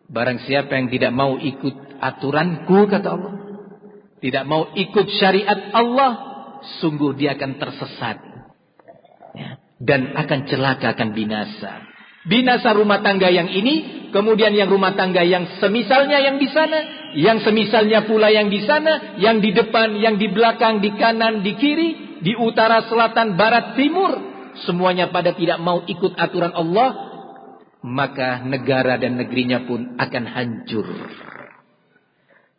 Barang siapa yang tidak mau ikut aturanku, kata Allah, tidak mau ikut syariat Allah, sungguh dia akan tersesat. Ya. Dan akan celaka, akan binasa. Binasa rumah tangga yang ini, kemudian yang rumah tangga yang semisalnya yang di sana, yang semisalnya pula yang di sana, yang di depan, yang di belakang, di kanan, di kiri, di utara, selatan, barat, timur, semuanya pada tidak mau ikut aturan Allah, maka negara dan negerinya pun akan hancur.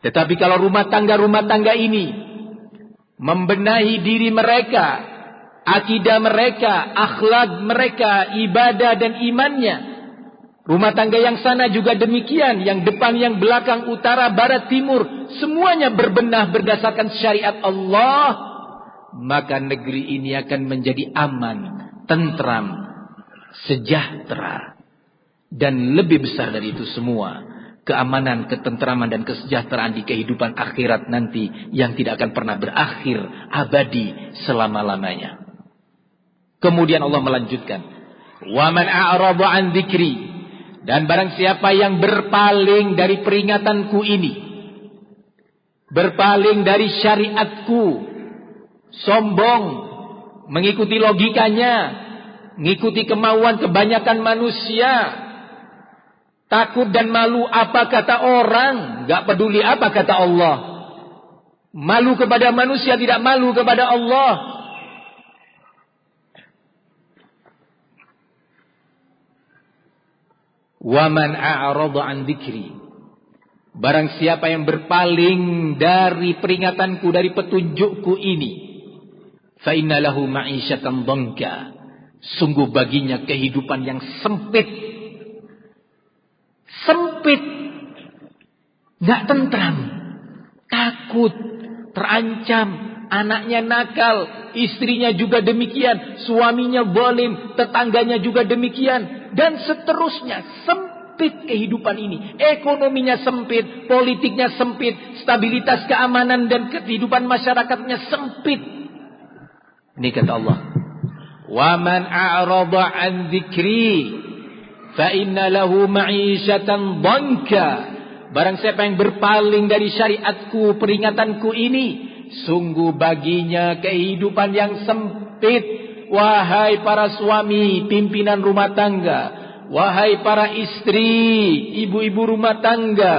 Tetapi kalau rumah tangga ini membenahi diri mereka, akidah mereka, akhlak mereka, ibadah dan imannya, rumah tangga yang sana juga demikian, yang depan, yang belakang, utara, barat, timur, semuanya berbenah berdasarkan syariat Allah, maka negeri ini akan menjadi aman, tentram, sejahtera, dan lebih besar dari itu semua, keamanan, ketentraman dan kesejahteraan di kehidupan akhirat nanti yang tidak akan pernah berakhir, abadi, selama-lamanya. Kemudian Allah melanjutkan, wa man a'rada an dzikri, dan barang siapa yang berpaling dari peringatanku ini, berpaling dari syariatku, sombong, mengikuti logikanya, mengikuti kemauan kebanyakan manusia, takut dan malu apa kata orang, gak peduli apa kata Allah, malu kepada manusia, tidak malu kepada Allah. Wa man a'rada an dzikri, barang siapa yang berpaling dari peringatanku, dari petunjukku ini, fa inna lahu ma'isyatan dhanka, sungguh baginya kehidupan yang sempit, enggak tentram, takut, terancam, anaknya nakal, istrinya juga demikian, suaminya zalim, tetangganya juga demikian, dan seterusnya. Sempit kehidupan ini, ekonominya sempit, politiknya sempit, stabilitas keamanan dan kehidupan masyarakatnya sempit. Ini kata Allah, wa man a'rada an dzikri fa inna lahu ma'isyatan dhanka, barang siapa yang berpaling dari syariatku, peringatanku ini, sungguh baginya kehidupan yang sempit. Wahai para suami, pimpinan rumah tangga, wahai para istri, ibu-ibu rumah tangga,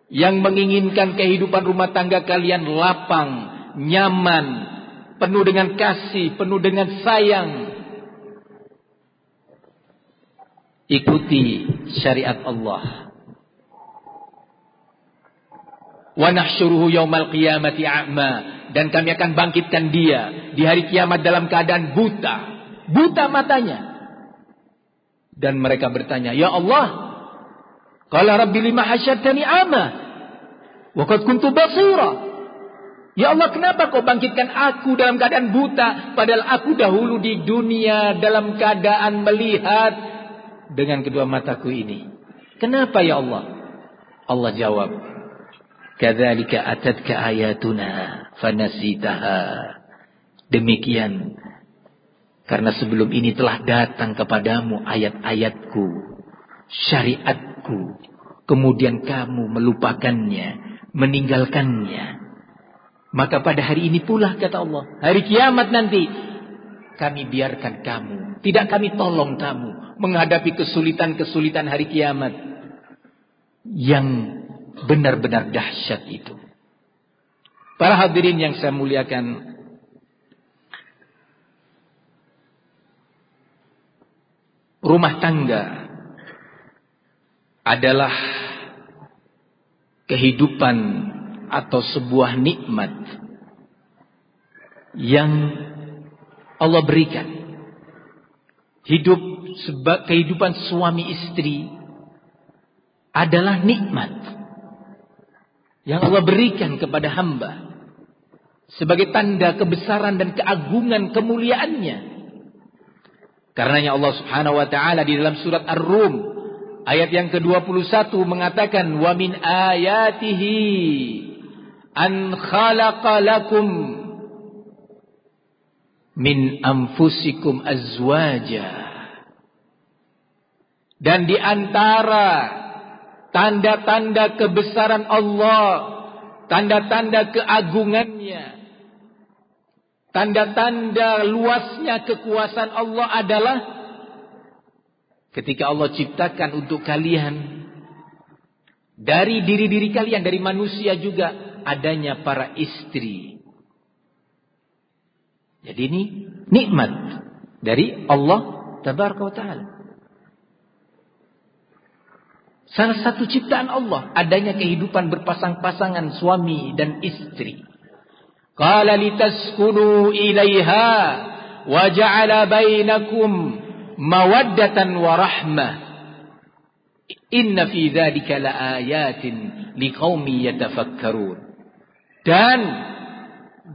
yang menginginkan kehidupan rumah tangga kalian lapang, nyaman, penuh dengan kasih, penuh dengan sayang, ikuti syariat Allah. Wa nahsyuruhu yaumal qiyamati a'ma, dan kami akan bangkitkan dia di hari kiamat dalam keadaan buta matanya. Dan mereka bertanya, ya Allah, qala rabbi lima hasyartani a'ma wa qad kuntu basira. Ya Allah, kenapa kau bangkitkan aku dalam keadaan buta, padahal aku dahulu di dunia dalam keadaan melihat dengan kedua mataku ini. Kenapa ya Allah? Allah jawab, kadzalika atatka ayatuna fanasitaha. Demikian karena sebelum ini telah datang kepadamu ayat-ayatku, syariatku, kemudian kamu melupakannya, meninggalkannya. Maka pada hari ini pula, kata Allah, hari kiamat nanti, kami biarkan kamu, tidak kami tolong kamu menghadapi kesulitan-kesulitan hari kiamat yang benar-benar dahsyat itu. Para hadirin yang saya muliakan, rumah tangga adalah kehidupan atau sebuah nikmat yang Allah berikan. Kehidupan suami istri adalah nikmat yang Allah berikan kepada hamba sebagai tanda kebesaran dan keagungan kemuliaannya. Karenanya Allah Subhanahu wa taala di dalam surat Ar-Rum ayat yang ke-21 mengatakan, "Wa min ayatihi an khalaqa lakum min anfusikum azwaja." Dan di antara tanda-tanda kebesaran Allah, tanda-tanda keagungannya, tanda-tanda luasnya kekuasaan Allah adalah ketika Allah ciptakan untuk kalian dari diri-diri kalian, dari manusia juga, adanya para istri. Jadi ini nikmat dari Allah Tabaraka wa Ta'ala. Salah satu ciptaan Allah adanya kehidupan berpasang-pasangan suami dan istri. Qala litaskunu ilaiha wa ja'ala bainakum mawaddatan wa rahmah. Inna fi dzalika laayatin liqaumin yatafakkarun. Dan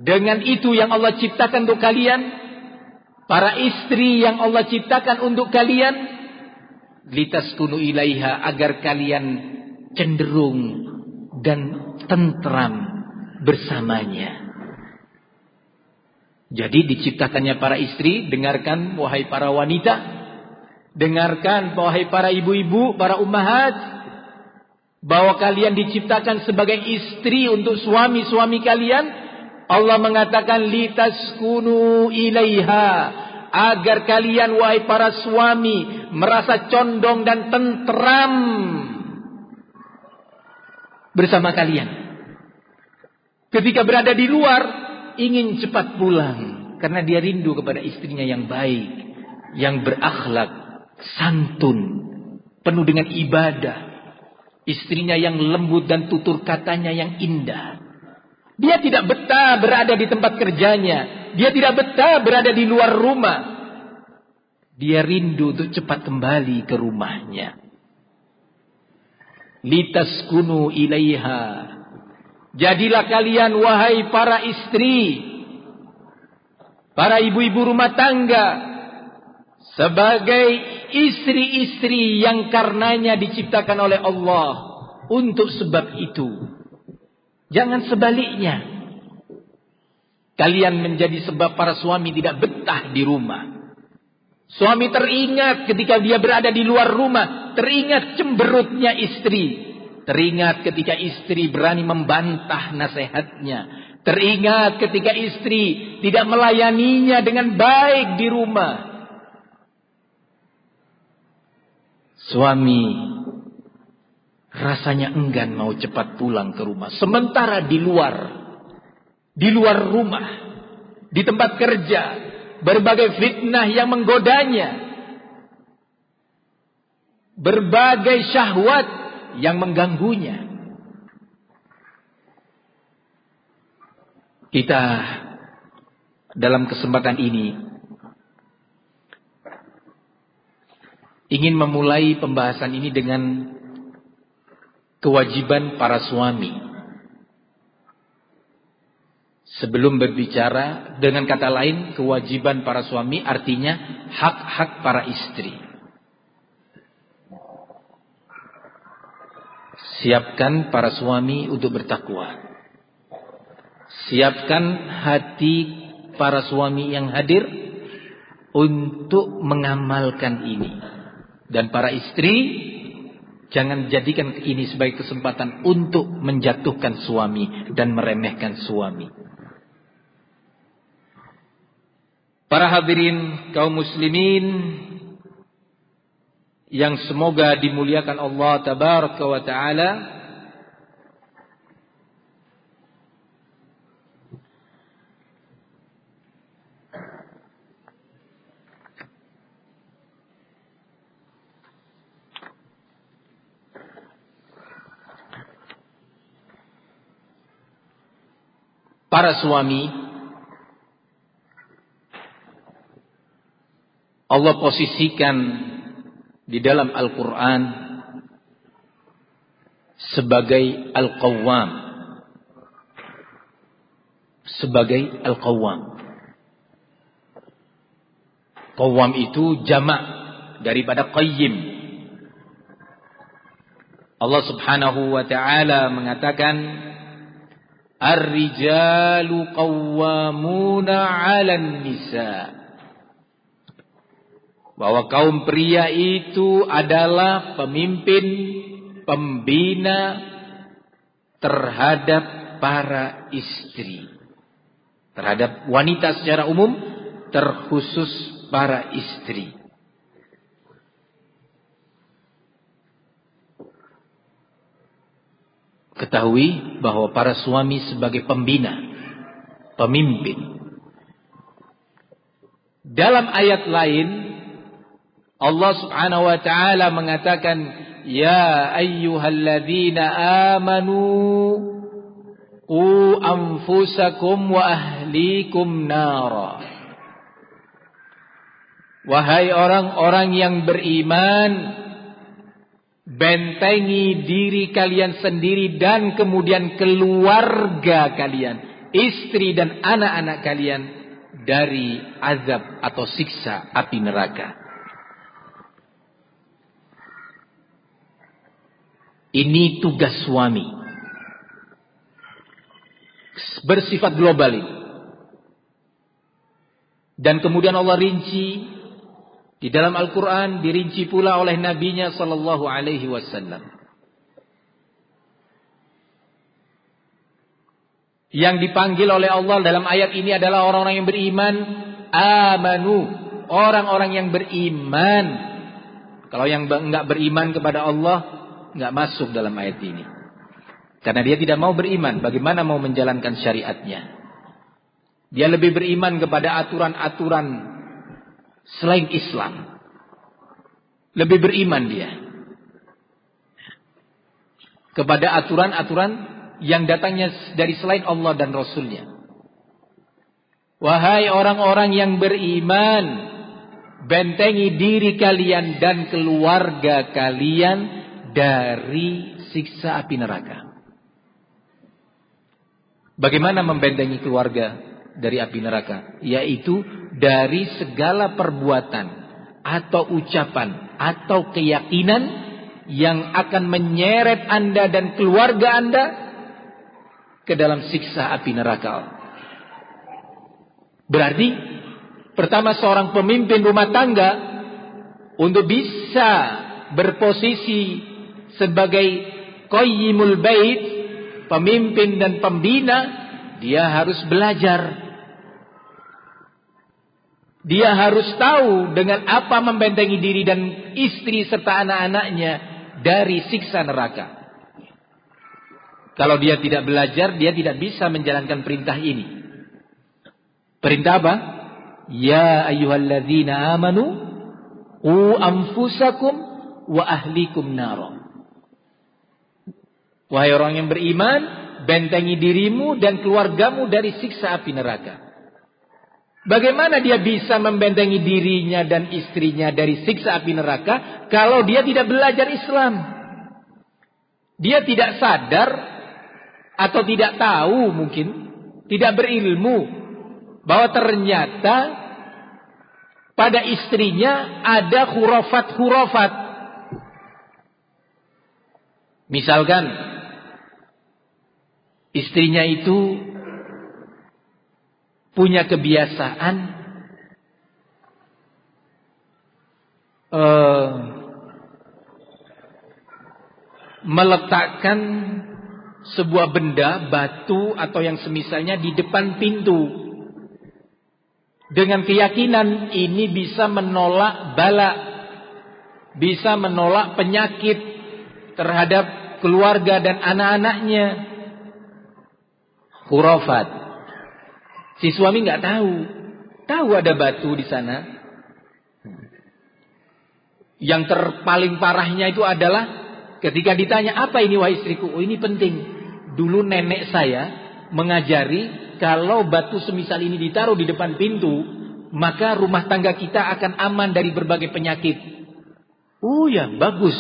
dengan itu yang Allah ciptakan untuk kalian, para istri yang Allah ciptakan untuk kalian, litaskunu ilaiha, agar kalian cenderung dan tentram bersamanya. Jadi diciptakannya para istri, dengarkan wahai para wanita, dengarkan wahai para ibu-ibu, para ummahat, bahwa kalian diciptakan sebagai istri untuk suami-suami kalian. Allah mengatakan litaskunu ilaiha, agar kalian wahai para suami merasa condong dan tentram bersama kalian. Ketika berada di luar ingin cepat pulang karena dia rindu kepada istrinya yang baik, yang berakhlak, santun, penuh dengan ibadah, istrinya yang lembut dan tutur katanya yang indah. Dia tidak betah berada di tempat kerjanya. Dia tidak betah berada di luar rumah. Dia rindu untuk cepat kembali ke rumahnya. Litaskunu ilaiha. Jadilah kalian wahai para istri, para ibu-ibu rumah tangga, sebagai istri-istri yang karenanya diciptakan oleh Allah untuk sebab itu. Jangan sebaliknya. Kalian menjadi sebab para suami tidak betah di rumah. Suami teringat ketika dia berada di luar rumah, teringat cemberutnya istri. Teringat ketika istri berani membantah nasihatnya. Teringat ketika istri tidak melayaninya dengan baik di rumah. Suami rasanya enggan mau cepat pulang ke rumah. Sementara di luar rumah, di tempat kerja, berbagai fitnah yang menggodanya, berbagai syahwat yang mengganggunya. Kita dalam kesempatan ini ingin memulai pembahasan ini dengan kewajiban para suami. Sebelum berbicara, dengan kata lain, kewajiban para suami artinya hak-hak para istri. Siapkan para suami untuk bertakwa. Siapkan hati para suami yang hadir untuk mengamalkan ini. Dan para istri, jangan jadikan ini sebagai kesempatan untuk menjatuhkan suami dan meremehkan suami. Para hadirin kaum muslimin yang semoga dimuliakan Allah Tabaraka wa Ta'ala, para suami, Allah posisikan di dalam Al-Quran sebagai Al-Qawwam. Sebagai Al-Qawwam. Qawwam itu jamak daripada qayyim. Allah Subhanahu wa ta'ala mengatakan, Ar-rijalu qawwamuna 'alan nisa. Bahwa kaum pria itu adalah pemimpin, pembina terhadap para istri. Terhadap wanita secara umum, terkhusus para istri. Ketahui bahwa para suami sebagai pembina, pemimpin. Dalam ayat lain, Allah Subhanahu wa ta'ala mengatakan, Ya ayyuhalladzina amanu qu anfusakum wa ahlikum nara. Wahai orang-orang yang beriman, bentengi diri kalian sendiri dan kemudian keluarga kalian, istri dan anak-anak kalian dari azab atau siksa api neraka. Ini tugas suami. Bersifat global ini. Dan kemudian Allah rinci di dalam Al-Quran, dirinci pula oleh Nabi-Nya Sallallahu Alaihi Wasallam. Yang dipanggil oleh Allah dalam ayat ini adalah orang-orang yang beriman. Amanu, orang-orang yang beriman. Kalau yang enggak beriman kepada Allah, enggak masuk dalam ayat ini. Karena dia tidak mau beriman, bagaimana mau menjalankan syariatnya? Dia lebih beriman kepada aturan-aturan selain Islam. Lebih beriman dia kepada aturan-aturan yang datangnya dari selain Allah dan Rasulnya. Wahai orang-orang yang beriman, bentengi diri kalian dan keluarga kalian dari siksa api neraka. Bagaimana membentengi keluarga dari api neraka? Yaitu dari segala perbuatan atau ucapan atau keyakinan yang akan menyeret Anda dan keluarga Anda ke dalam siksa api neraka. Berarti pertama, seorang pemimpin rumah tangga untuk bisa berposisi sebagai qayyimul bait, pemimpin dan pembina, dia harus belajar. Dia harus tahu dengan apa membentengi diri dan istri serta anak-anaknya dari siksa neraka. Kalau dia tidak belajar, dia tidak bisa menjalankan perintah ini. Perintah apa? Ya ayyuhalladzina amanu qu anfusakum wa ahlikum nara. Wahai orang yang beriman, bentengi dirimu dan keluargamu dari siksa api neraka. Bagaimana dia bisa membentengi dirinya dan istrinya dari siksa api neraka kalau dia tidak belajar Islam? Dia tidak sadar atau tidak tahu, mungkin tidak berilmu bahwa ternyata pada istrinya ada khurafat-khurafat. Misalkan istrinya itu punya kebiasaan meletakkan sebuah benda, batu atau yang semisalnya di depan pintu dengan keyakinan ini bisa menolak bala, bisa menolak penyakit terhadap keluarga dan anak-anaknya. Khurafat. Si suami nggak tahu ada batu di sana. Yang paling parahnya itu adalah ketika ditanya, apa ini wahai istriku? Oh, ini penting. Dulu nenek saya mengajari kalau batu semisal ini ditaruh di depan pintu, maka rumah tangga kita akan aman dari berbagai penyakit. Oh ya, bagus.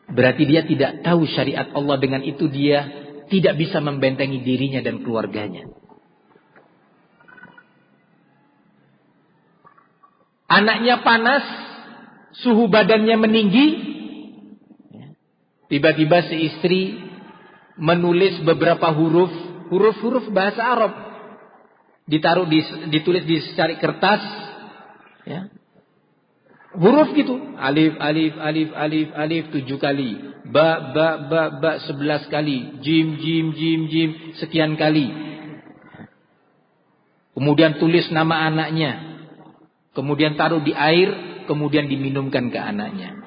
Berarti dia tidak tahu syariat Allah, dengan itu dia tidak bisa membentengi dirinya dan keluarganya. Anaknya panas, suhu badannya meninggi, tiba-tiba si istri menulis beberapa huruf bahasa Arab, ditulis di secari kertas, ya. Huruf gitu, alif 7 kali, ba 11 kali, jim sekian kali. Kemudian tulis nama anaknya, kemudian taruh di air, kemudian diminumkan ke anaknya.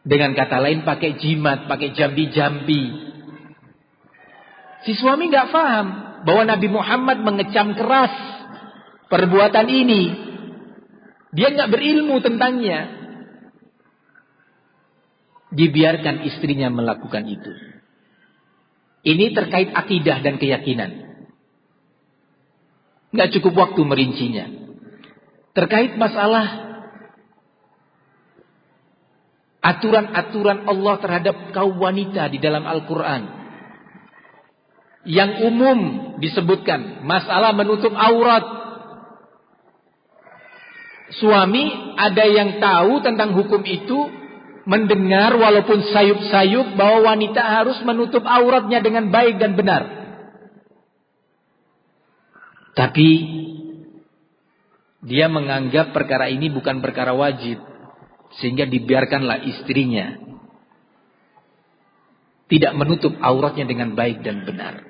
Dengan kata lain pakai jimat, pakai jambi-jambi. Si suami nggak paham bahwa Nabi Muhammad mengecam keras perbuatan ini. Dia nggak berilmu tentangnya. Dibiarkan istrinya melakukan itu. Ini terkait akidah dan keyakinan. Nggak cukup waktu merincinya. Terkait masalah aturan-aturan Allah terhadap kaum wanita di dalam Al-Quran. Yang umum disebutkan masalah menutup aurat. Suami ada yang tahu tentang hukum itu, mendengar walaupun sayup-sayup bahwa wanita harus menutup auratnya dengan baik dan benar. Tapi dia menganggap perkara ini bukan perkara wajib, sehingga dibiarkanlah istrinya tidak menutup auratnya dengan baik dan benar.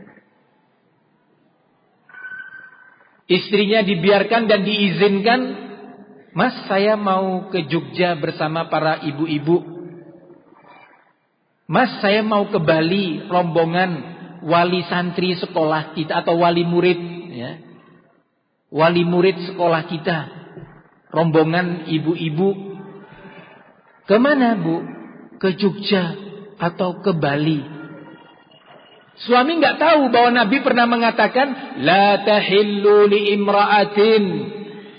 Istrinya dibiarkan dan diizinkan, "Mas, saya mau ke Jogja bersama para ibu-ibu. Mas, saya mau ke Bali, rombongan wali santri sekolah kita atau wali murid, ya. Wali murid sekolah kita, rombongan ibu-ibu. Kemana, Bu? Ke Jogja atau ke Bali?" Suami nggak tahu bahwa Nabi pernah mengatakan, "La tahillu li imra'atin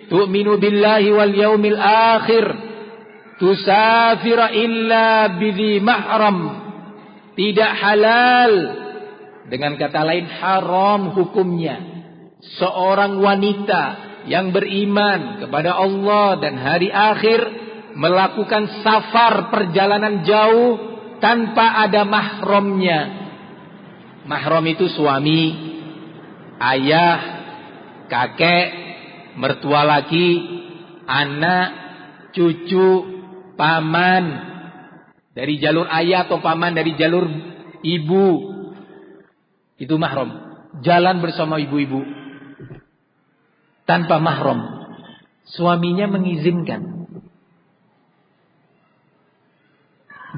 tu'minu billahi wal yaumil akhir tusafira illa bidhi mahram." Tidak halal, dengan kata lain haram hukumnya, seorang wanita yang beriman kepada Allah dan hari akhir melakukan safar, perjalanan jauh tanpa ada mahramnya. Mahram itu suami, ayah, kakek, mertua laki, anak, cucu, paman dari jalur ayah atau paman dari jalur ibu. Itu mahram. Jalan bersama ibu-ibu tanpa mahram. Suaminya mengizinkan.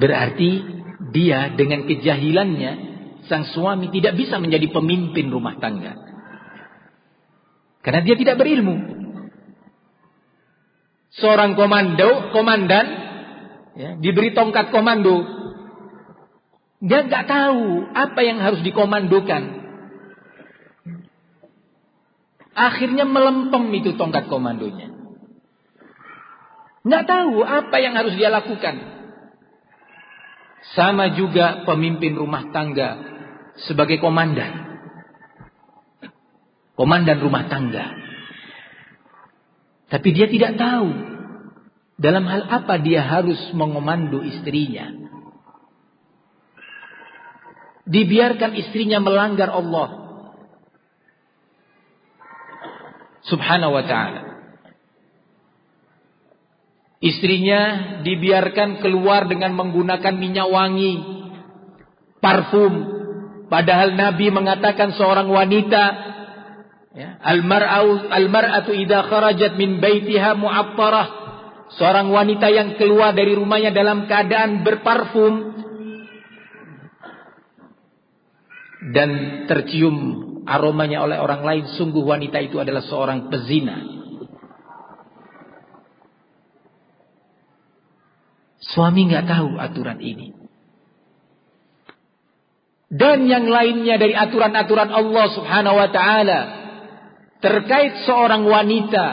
Berarti dia dengan kejahilannya, sang suami tidak bisa menjadi pemimpin rumah tangga. Karena dia tidak berilmu. Seorang komandan, ya, diberi tongkat komando. Dia nggak tahu apa yang harus dikomandokan. Akhirnya melempem itu tongkat komandonya. Nggak tahu apa yang harus dia lakukan. Sama juga pemimpin rumah tangga sebagai komandan. Komandan rumah tangga. Tapi dia tidak tahu dalam hal apa dia harus mengomando istrinya. Dibiarkan istrinya melanggar Allah Subhanahu wa ta'ala. Istrinya dibiarkan keluar dengan menggunakan minyak wangi, parfum. Padahal Nabi mengatakan seorang wanita, ya, al-mar'atu idza kharajat min baitiha mu'attarah. Seorang wanita yang keluar dari rumahnya dalam keadaan berparfum dan tercium aromanya oleh orang lain, sungguh wanita itu adalah seorang pezina. Suami nggak tahu aturan ini. dan yang lainnya dari aturan-aturan Allah Subhanahu wa taala terkait seorang wanita,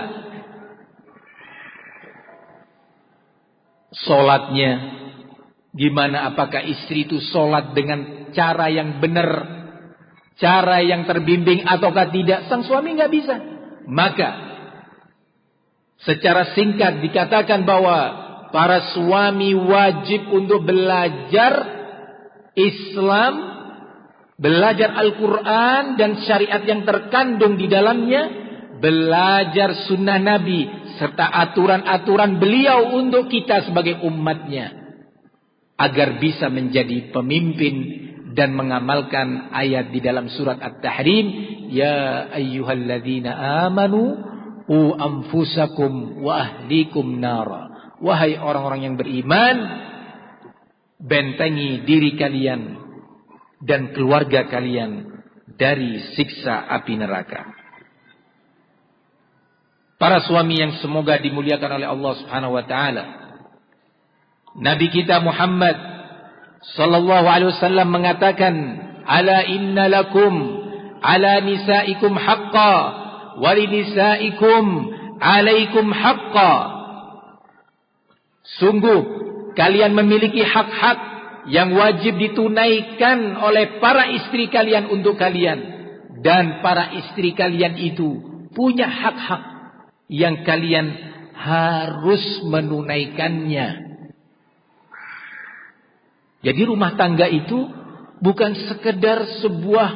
salatnya gimana, apakah istri itu salat dengan cara yang benar, cara yang terbimbing ataukah tidak, sang suami nggak bisa. Maka secara singkat dikatakan bahwa para suami wajib untuk belajar Islam, belajar Al-Quran dan syariat yang terkandung di dalamnya, belajar sunnah Nabi serta aturan-aturan beliau untuk kita sebagai umatnya, agar bisa menjadi pemimpin dan mengamalkan ayat di dalam surat At-Tahrim, ya ayyuhalladzina amanu qu anfusakum wa ahlikum nara. Wahai orang-orang yang beriman, bentengi diri kalian dan keluarga kalian dari siksa api neraka. Para suami yang semoga dimuliakan oleh Allah Subhanahu wa taala, Nabi kita Muhammad sallallahu alaihi wasallam mengatakan, ala inna lakum ala nisaikum haqqa wa linisaikum alaikum haqqa. Sungguh kalian memiliki hak-hak yang wajib ditunaikan oleh para istri kalian untuk kalian, dan para istri kalian itu punya hak-hak yang kalian harus menunaikannya. Jadi rumah tangga itu bukan sekedar sebuah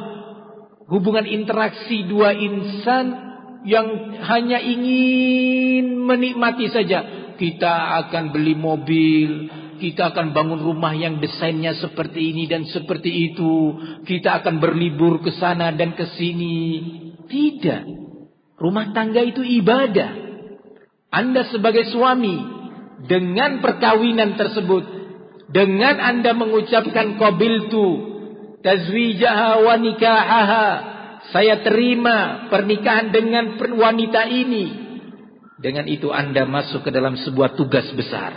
hubungan interaksi dua insan yang hanya ingin menikmati saja. Kita akan beli mobil, kita akan bangun rumah yang desainnya seperti ini dan seperti itu, kita akan berlibur ke sana dan ke sini. Tidak. Rumah tangga itu ibadah. Anda sebagai suami, dengan perkawinan tersebut, dengan Anda mengucapkan qabiltu tazwijaha wa nikahaha, saya terima pernikahan dengan wanita ini, dengan itu Anda masuk ke dalam sebuah tugas besar.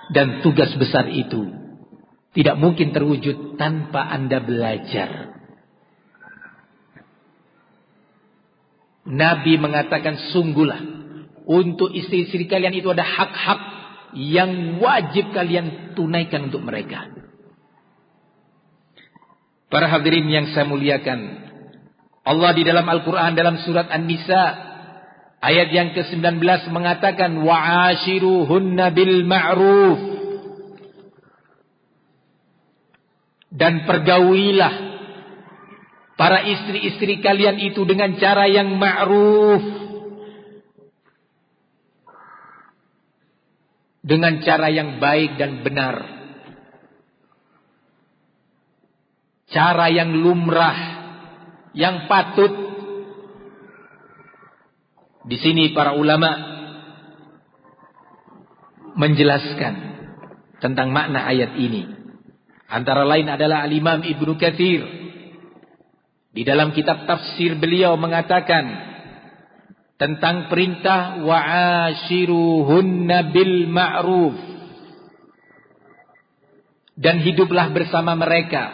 Dan tugas besar itu tidak mungkin terwujud tanpa Anda belajar. Nabi mengatakan, sungguhlah untuk istri-istri kalian itu ada hak-hak yang wajib kalian tunaikan untuk mereka. Para hadirin yang saya muliakan, Allah di dalam Al-Quran dalam surat An-Nisa ayat yang ke-19 mengatakan, wa'ashiruhunna bil ma'ruf, dan pergaulilah para istri-istri kalian itu dengan cara yang ma'ruf, dengan cara yang baik dan benar, cara yang lumrah, yang patut. Di sini para ulama menjelaskan tentang makna ayat ini. Antara lain adalah Al-Imam Ibnu Katsir di dalam kitab tafsir beliau mengatakan tentang perintah wa'ashiruhunna bil ma'ruf, dan hiduplah bersama mereka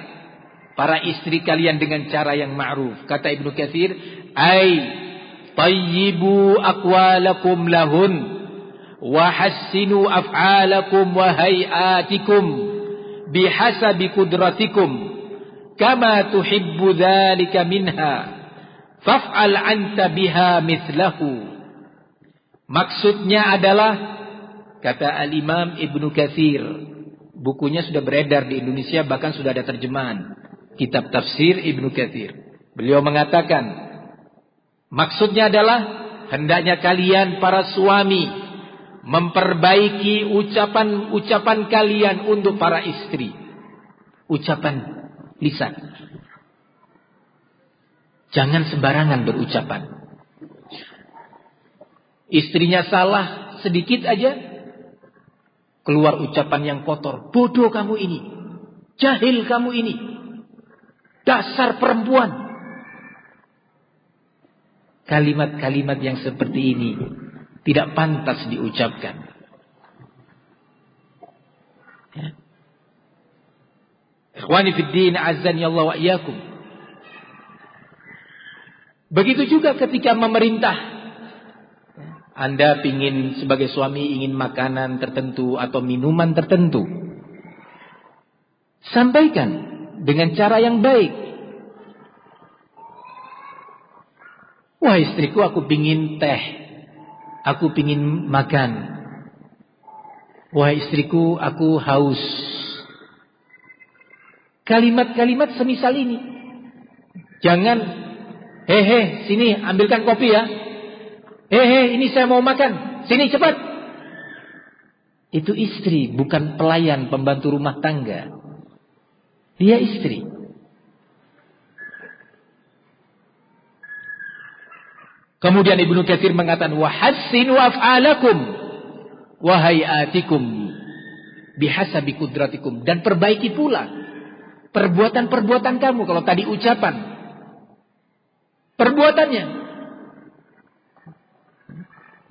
para istri kalian dengan cara yang ma'ruf. Kata Ibnu Katsir, ai tayyibu aqwalakum lahun wa hassinu af'alakum wa hayatikum bihasabi qudratikum kama tuhibbu dzalika minha faf'al anta biha mithlahu. Maksudnya adalah, kata Al-Imam Ibnu Katsir, bukunya sudah beredar di Indonesia, bahkan sudah ada terjemahan kitab tafsir Ibnu Katsir. Beliau mengatakan, maksudnya adalah hendaknya kalian para suami memperbaiki ucapan-ucapan kalian untuk para istri. Ucapan lisan. Jangan sembarangan berucapan. Istrinya salah sedikit aja, keluar ucapan yang kotor. Bodoh kamu ini, jahil kamu ini, dasar perempuan. Kalimat-kalimat yang seperti ini tidak pantas diucapkan. Ya. Ikhwani fid din, azzani Allah wa iyyakum. Begitu juga ketika memerintah. Anda ingin sebagai suami ingin makanan tertentu atau minuman tertentu. Sampaikan dengan cara yang baik. Wah istriku, aku pingin teh. Aku pingin makan. Wah istriku, aku haus. Kalimat-kalimat semisal ini. Jangan, hehe, sini ambilkan kopi ya. Hehe, ini saya mau makan. Sini cepat. Itu istri, bukan pelayan pembantu rumah tangga. Dia istri. Kemudian Ibnu Katsir mengatakan, wa hassinu af'alakum wa hayatikum bihasabi qudratikum, dan perbaiki pula perbuatan-perbuatan kamu. Kalau tadi ucapan, perbuatannya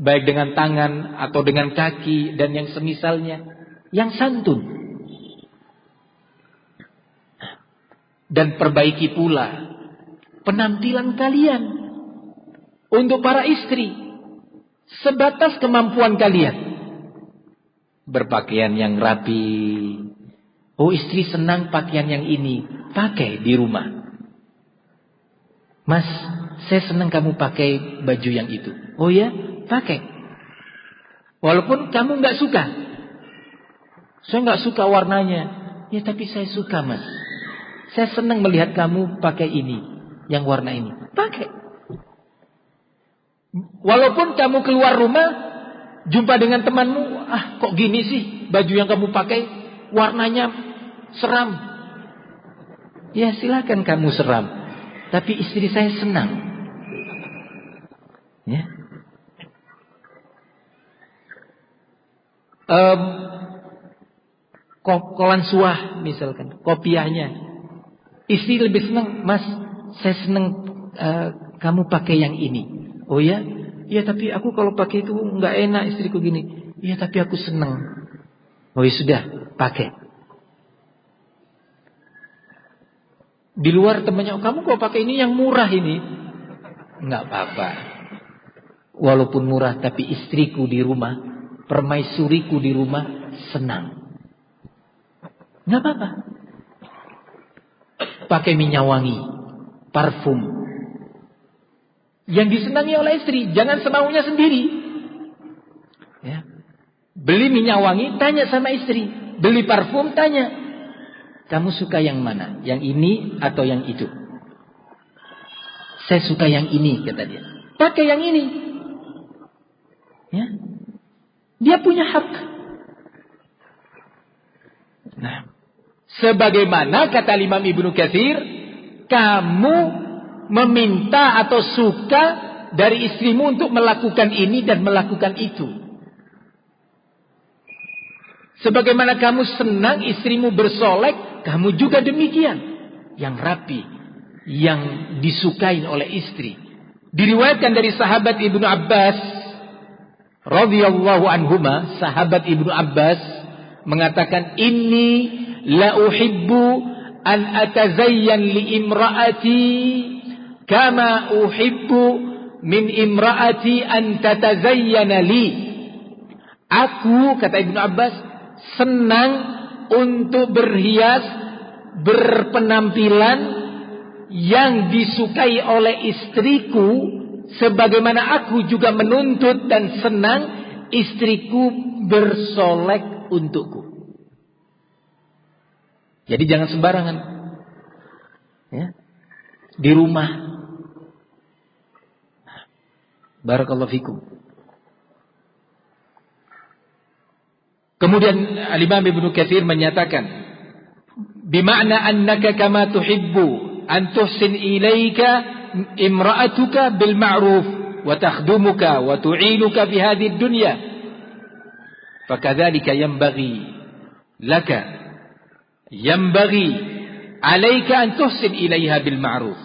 baik dengan tangan atau dengan kaki dan yang semisalnya, yang santun. Dan perbaiki pula penampilan kalian untuk para istri sebatas kemampuan kalian. Berpakaian yang rapi. Oh istri senang pakaian yang ini, pakai di rumah. Mas, saya senang kamu pakai baju yang itu. Oh ya, pakai. Walaupun kamu gak suka. Saya gak suka warnanya. Ya tapi saya suka mas. Saya senang melihat kamu pakai ini, yang warna ini. Pakai. Walaupun kamu keluar rumah, jumpa dengan temanmu, kok gini sih baju yang kamu pakai, warnanya seram. Ya silakan kamu seram, tapi istri saya senang. Ya. Kolansuah misalkan, kopiahnya. Istri lebih senang, mas, saya senang kamu pakai yang ini. Oh ya? Ya tapi aku kalau pakai itu nggak enak istriku gini. Ya tapi aku senang. Oh ya sudah, pakai. Di luar temannya, kamu kok pakai ini yang murah ini? Nggak apa-apa. Walaupun murah, tapi istriku di rumah, permaisuriku di rumah senang. Nggak apa-apa. Pakai minyak wangi, parfum. Yang disenangi oleh istri, jangan semaunya sendiri. Ya. Beli minyak wangi, tanya sama istri. Beli parfum, tanya. Kamu suka yang mana? Yang ini atau yang itu? Saya suka yang ini, kata dia. Pakai yang ini. Ya. Dia punya hak. Nah, sebagaimana kata Imam Ibnu Katsir, kamu meminta atau suka dari istrimu untuk melakukan ini dan melakukan itu. Sebagaimana kamu senang istrimu bersolek, kamu juga demikian. Yang rapi, yang disukai oleh istri. Diriwayatkan dari sahabat Ibnu Abbas radhiyallahu anhuma, sahabat Ibnu Abbas mengatakan, inni la uhibbu an atazayyan li imraati kama uhibbu min imraati an tatazayyana li. Aku, kata Ibnu Abbas, senang untuk berhias, berpenampilan yang disukai oleh istriku, sebagaimana aku juga menuntut dan senang istriku bersolek untukku. Jadi jangan sembarangan. Ya. Di rumah. Barakallahu fikum. Kemudian Al-Imam Ibnu Katsir menyatakan, bima'na annaka kama tuhibbu an tuhsin ilaika imra'atuka bil ma'ruf wa takhdumuka wa tu'inuka fi hadhihi dunya, fakadzalika yanbaghi laka yanbaghi 'alaika an tuhsin ilaiha bil ma'ruf.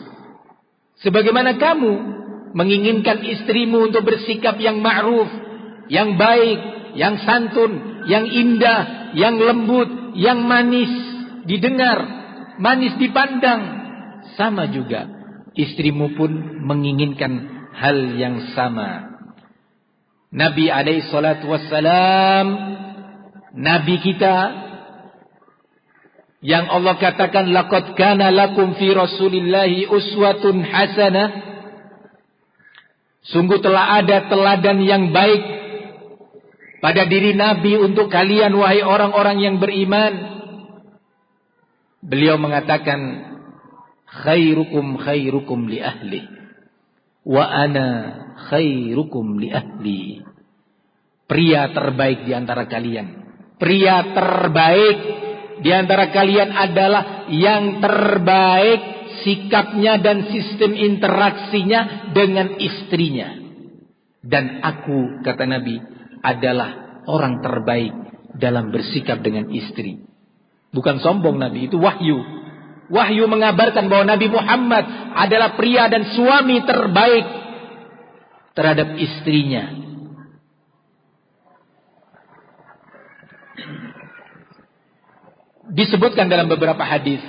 Sebagaimana kamu menginginkan istrimu untuk bersikap yang ma'ruf, yang baik, yang santun, yang indah, yang lembut, yang manis didengar, manis dipandang. Sama juga, istrimu pun menginginkan hal yang sama. Nabi alaihi salatu wassalam, Nabi kita yang Allah katakan laqad kana lakum fi rasulillahi uswatun hasanah, sungguh telah ada teladan yang baik pada diri Nabi untuk kalian wahai orang-orang yang beriman. Beliau mengatakan khairukum khairukum li ahli wa ana khairukum li ahli. Pria terbaik di antara kalian, pria terbaik di antara kalian adalah yang terbaik sikapnya dan sistem interaksinya dengan istrinya. Dan aku, kata Nabi, adalah orang terbaik dalam bersikap dengan istri. Bukan sombong Nabi, itu wahyu. Wahyu mengabarkan bahwa Nabi Muhammad adalah pria dan suami terbaik terhadap istrinya. Disebutkan dalam beberapa hadis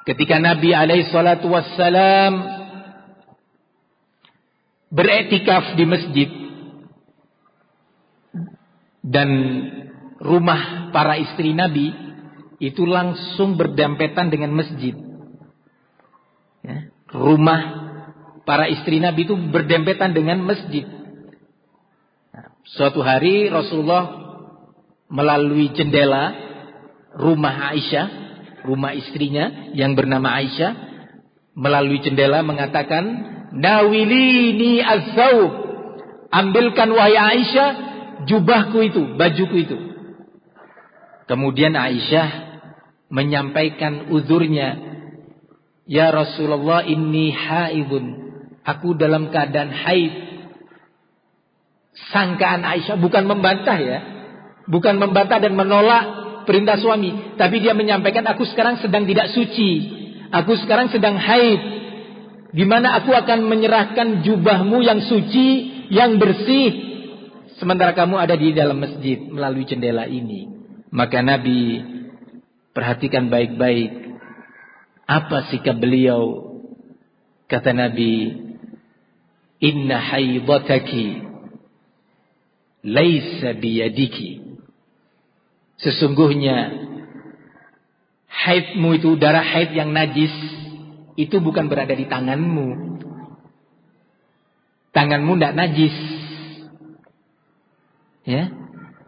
ketika Nabi alaihi salatu wassalam beriktikaf di masjid dan rumah para istri Nabi itu langsung berdempetan dengan masjid. Ya, rumah para istri Nabi itu berdempetan dengan masjid. Nah, suatu hari Rasulullah melalui jendela rumah Aisyah, rumah istrinya yang bernama Aisyah, melalui jendela mengatakan, nawilini az-zawb, ambilkan wahai Aisyah jubahku itu, bajuku itu. Kemudian Aisyah menyampaikan uzurnya, ya Rasulullah inni haidun, aku dalam keadaan haid. Sangkaan Aisyah bukan membantah ya, bukan membantah dan menolak perintah suami, tapi dia menyampaikan aku sekarang sedang tidak suci, aku sekarang sedang haid. Gimana aku akan menyerahkan jubahmu yang suci, yang bersih, sementara kamu ada di dalam masjid melalui jendela ini. Maka Nabi perhatikan baik-baik apa sikap beliau. Kata Nabi, inna haidataki laisa biyadiki. Sesungguhnya haidmu itu, darah haid yang najis, itu bukan berada di tanganmu. Tanganmu tidak najis. Ya,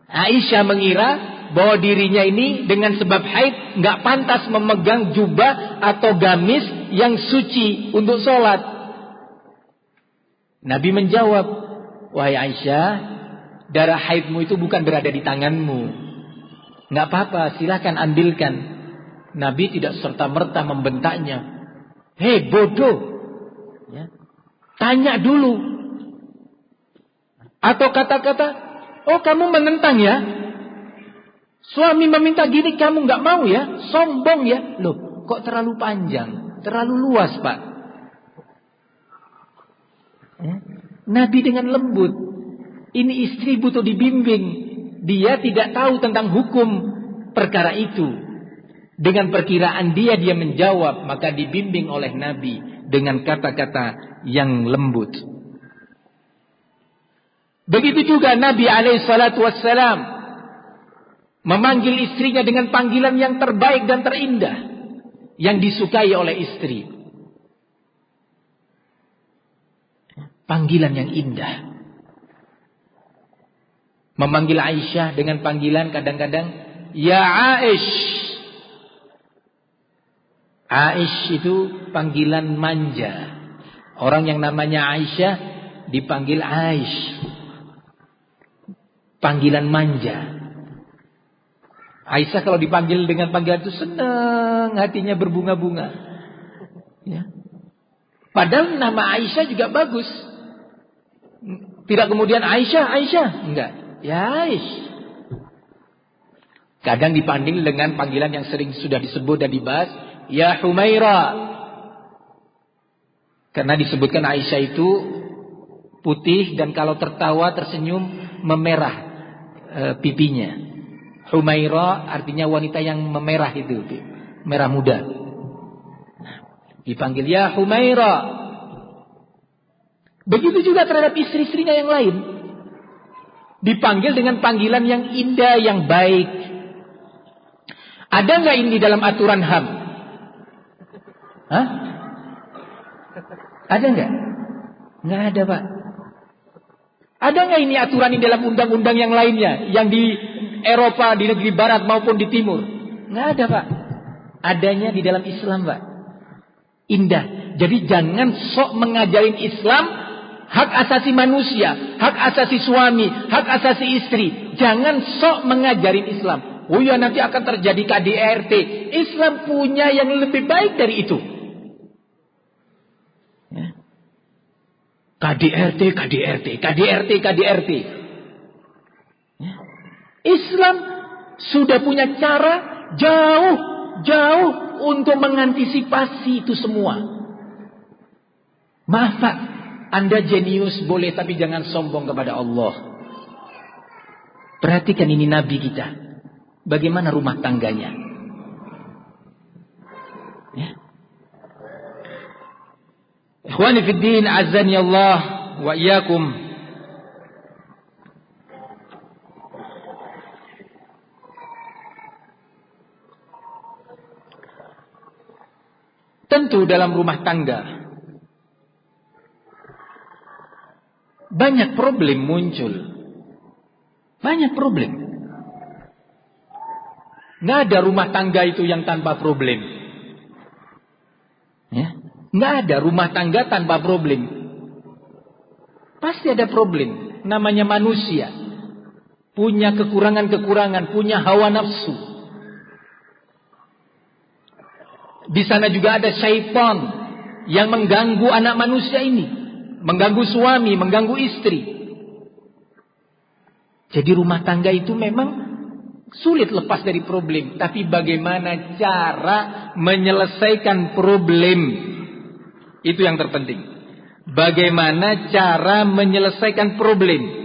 Aisyah mengira bahwa dirinya ini dengan sebab haid nggak pantas memegang jubah atau gamis yang suci untuk sholat. Nabi menjawab, wahai Aisyah, darah haidmu itu bukan berada di tanganmu. Nggak apa-apa, silahkan ambilkan. Nabi tidak serta-merta membentaknya. Hei bodoh, ya, tanya dulu. Atau kata-kata, oh kamu menentang ya, suami meminta gini kamu nggak mau ya, sombong ya. Loh, kok terlalu panjang, terlalu luas pak. Ya? Nabi dengan lembut. Ini istri butuh dibimbing. Dia tidak tahu tentang hukum perkara itu. Dengan perkiraan dia menjawab, maka dibimbing oleh Nabi dengan kata-kata yang lembut. Begitu juga Nabi alaihi salatu wassalam memanggil istrinya dengan panggilan yang terbaik dan terindah yang disukai oleh istri. Panggilan yang indah. Memanggil Aisyah dengan panggilan kadang-kadang ya Aish. Aish itu panggilan manja. Orang yang namanya Aisyah dipanggil Aish. Panggilan manja. Aisyah kalau dipanggil dengan panggilan itu senang, hatinya berbunga-bunga. Ya. Padahal nama Aisyah juga bagus. Tidak kemudian Aisyah, enggak. Ya Aish. Kadang dipanggil dengan panggilan yang sering sudah disebut dan dibahas, ya Humaira. Karena disebutkan Aisyah itu putih dan kalau tertawa tersenyum memerah pipinya. Humaira artinya wanita yang memerah itu. merah muda. Dipanggil ya Humaira. Begitu juga terhadap istri-istrinya yang lain. Dipanggil dengan panggilan yang indah, yang baik. Ada nggak ini dalam aturan HAM? Hah? Ada nggak? Nggak ada, Pak. Ada nggak ini aturan ini dalam undang-undang yang lainnya, yang di Eropa, di negeri Barat maupun di Timur? Nggak ada, Pak. Adanya di dalam Islam, Pak. Indah. Jadi jangan sok mengajarin Islam hak asasi manusia, hak asasi suami, hak asasi istri. Jangan sok mengajarin Islam. Oh ya, nanti akan terjadi KDRT. Islam punya yang lebih baik dari itu. Ya. KDRT. Ya. Islam sudah punya cara jauh untuk mengantisipasi itu semua. Maaf, Pak, Anda jenius boleh, tapi jangan sombong kepada Allah. Perhatikan ini Nabi kita, bagaimana rumah tangganya. Ya. Ikhwani fid din, azani Allah wa iyyakum. Tentu dalam rumah tangga banyak problem muncul. Banyak problem. Nggak ada rumah tangga itu yang tanpa problem. Ya? Nggak ada rumah tangga tanpa problem. Pasti ada problem. Namanya manusia. Punya kekurangan-kekurangan. Punya hawa nafsu. Di sana juga ada syaitan yang mengganggu anak manusia ini. Mengganggu suami, mengganggu istri. Jadi rumah tangga itu memang sulit lepas dari problem. Tapi bagaimana cara menyelesaikan problem? Itu yang terpenting. Bagaimana cara menyelesaikan problem?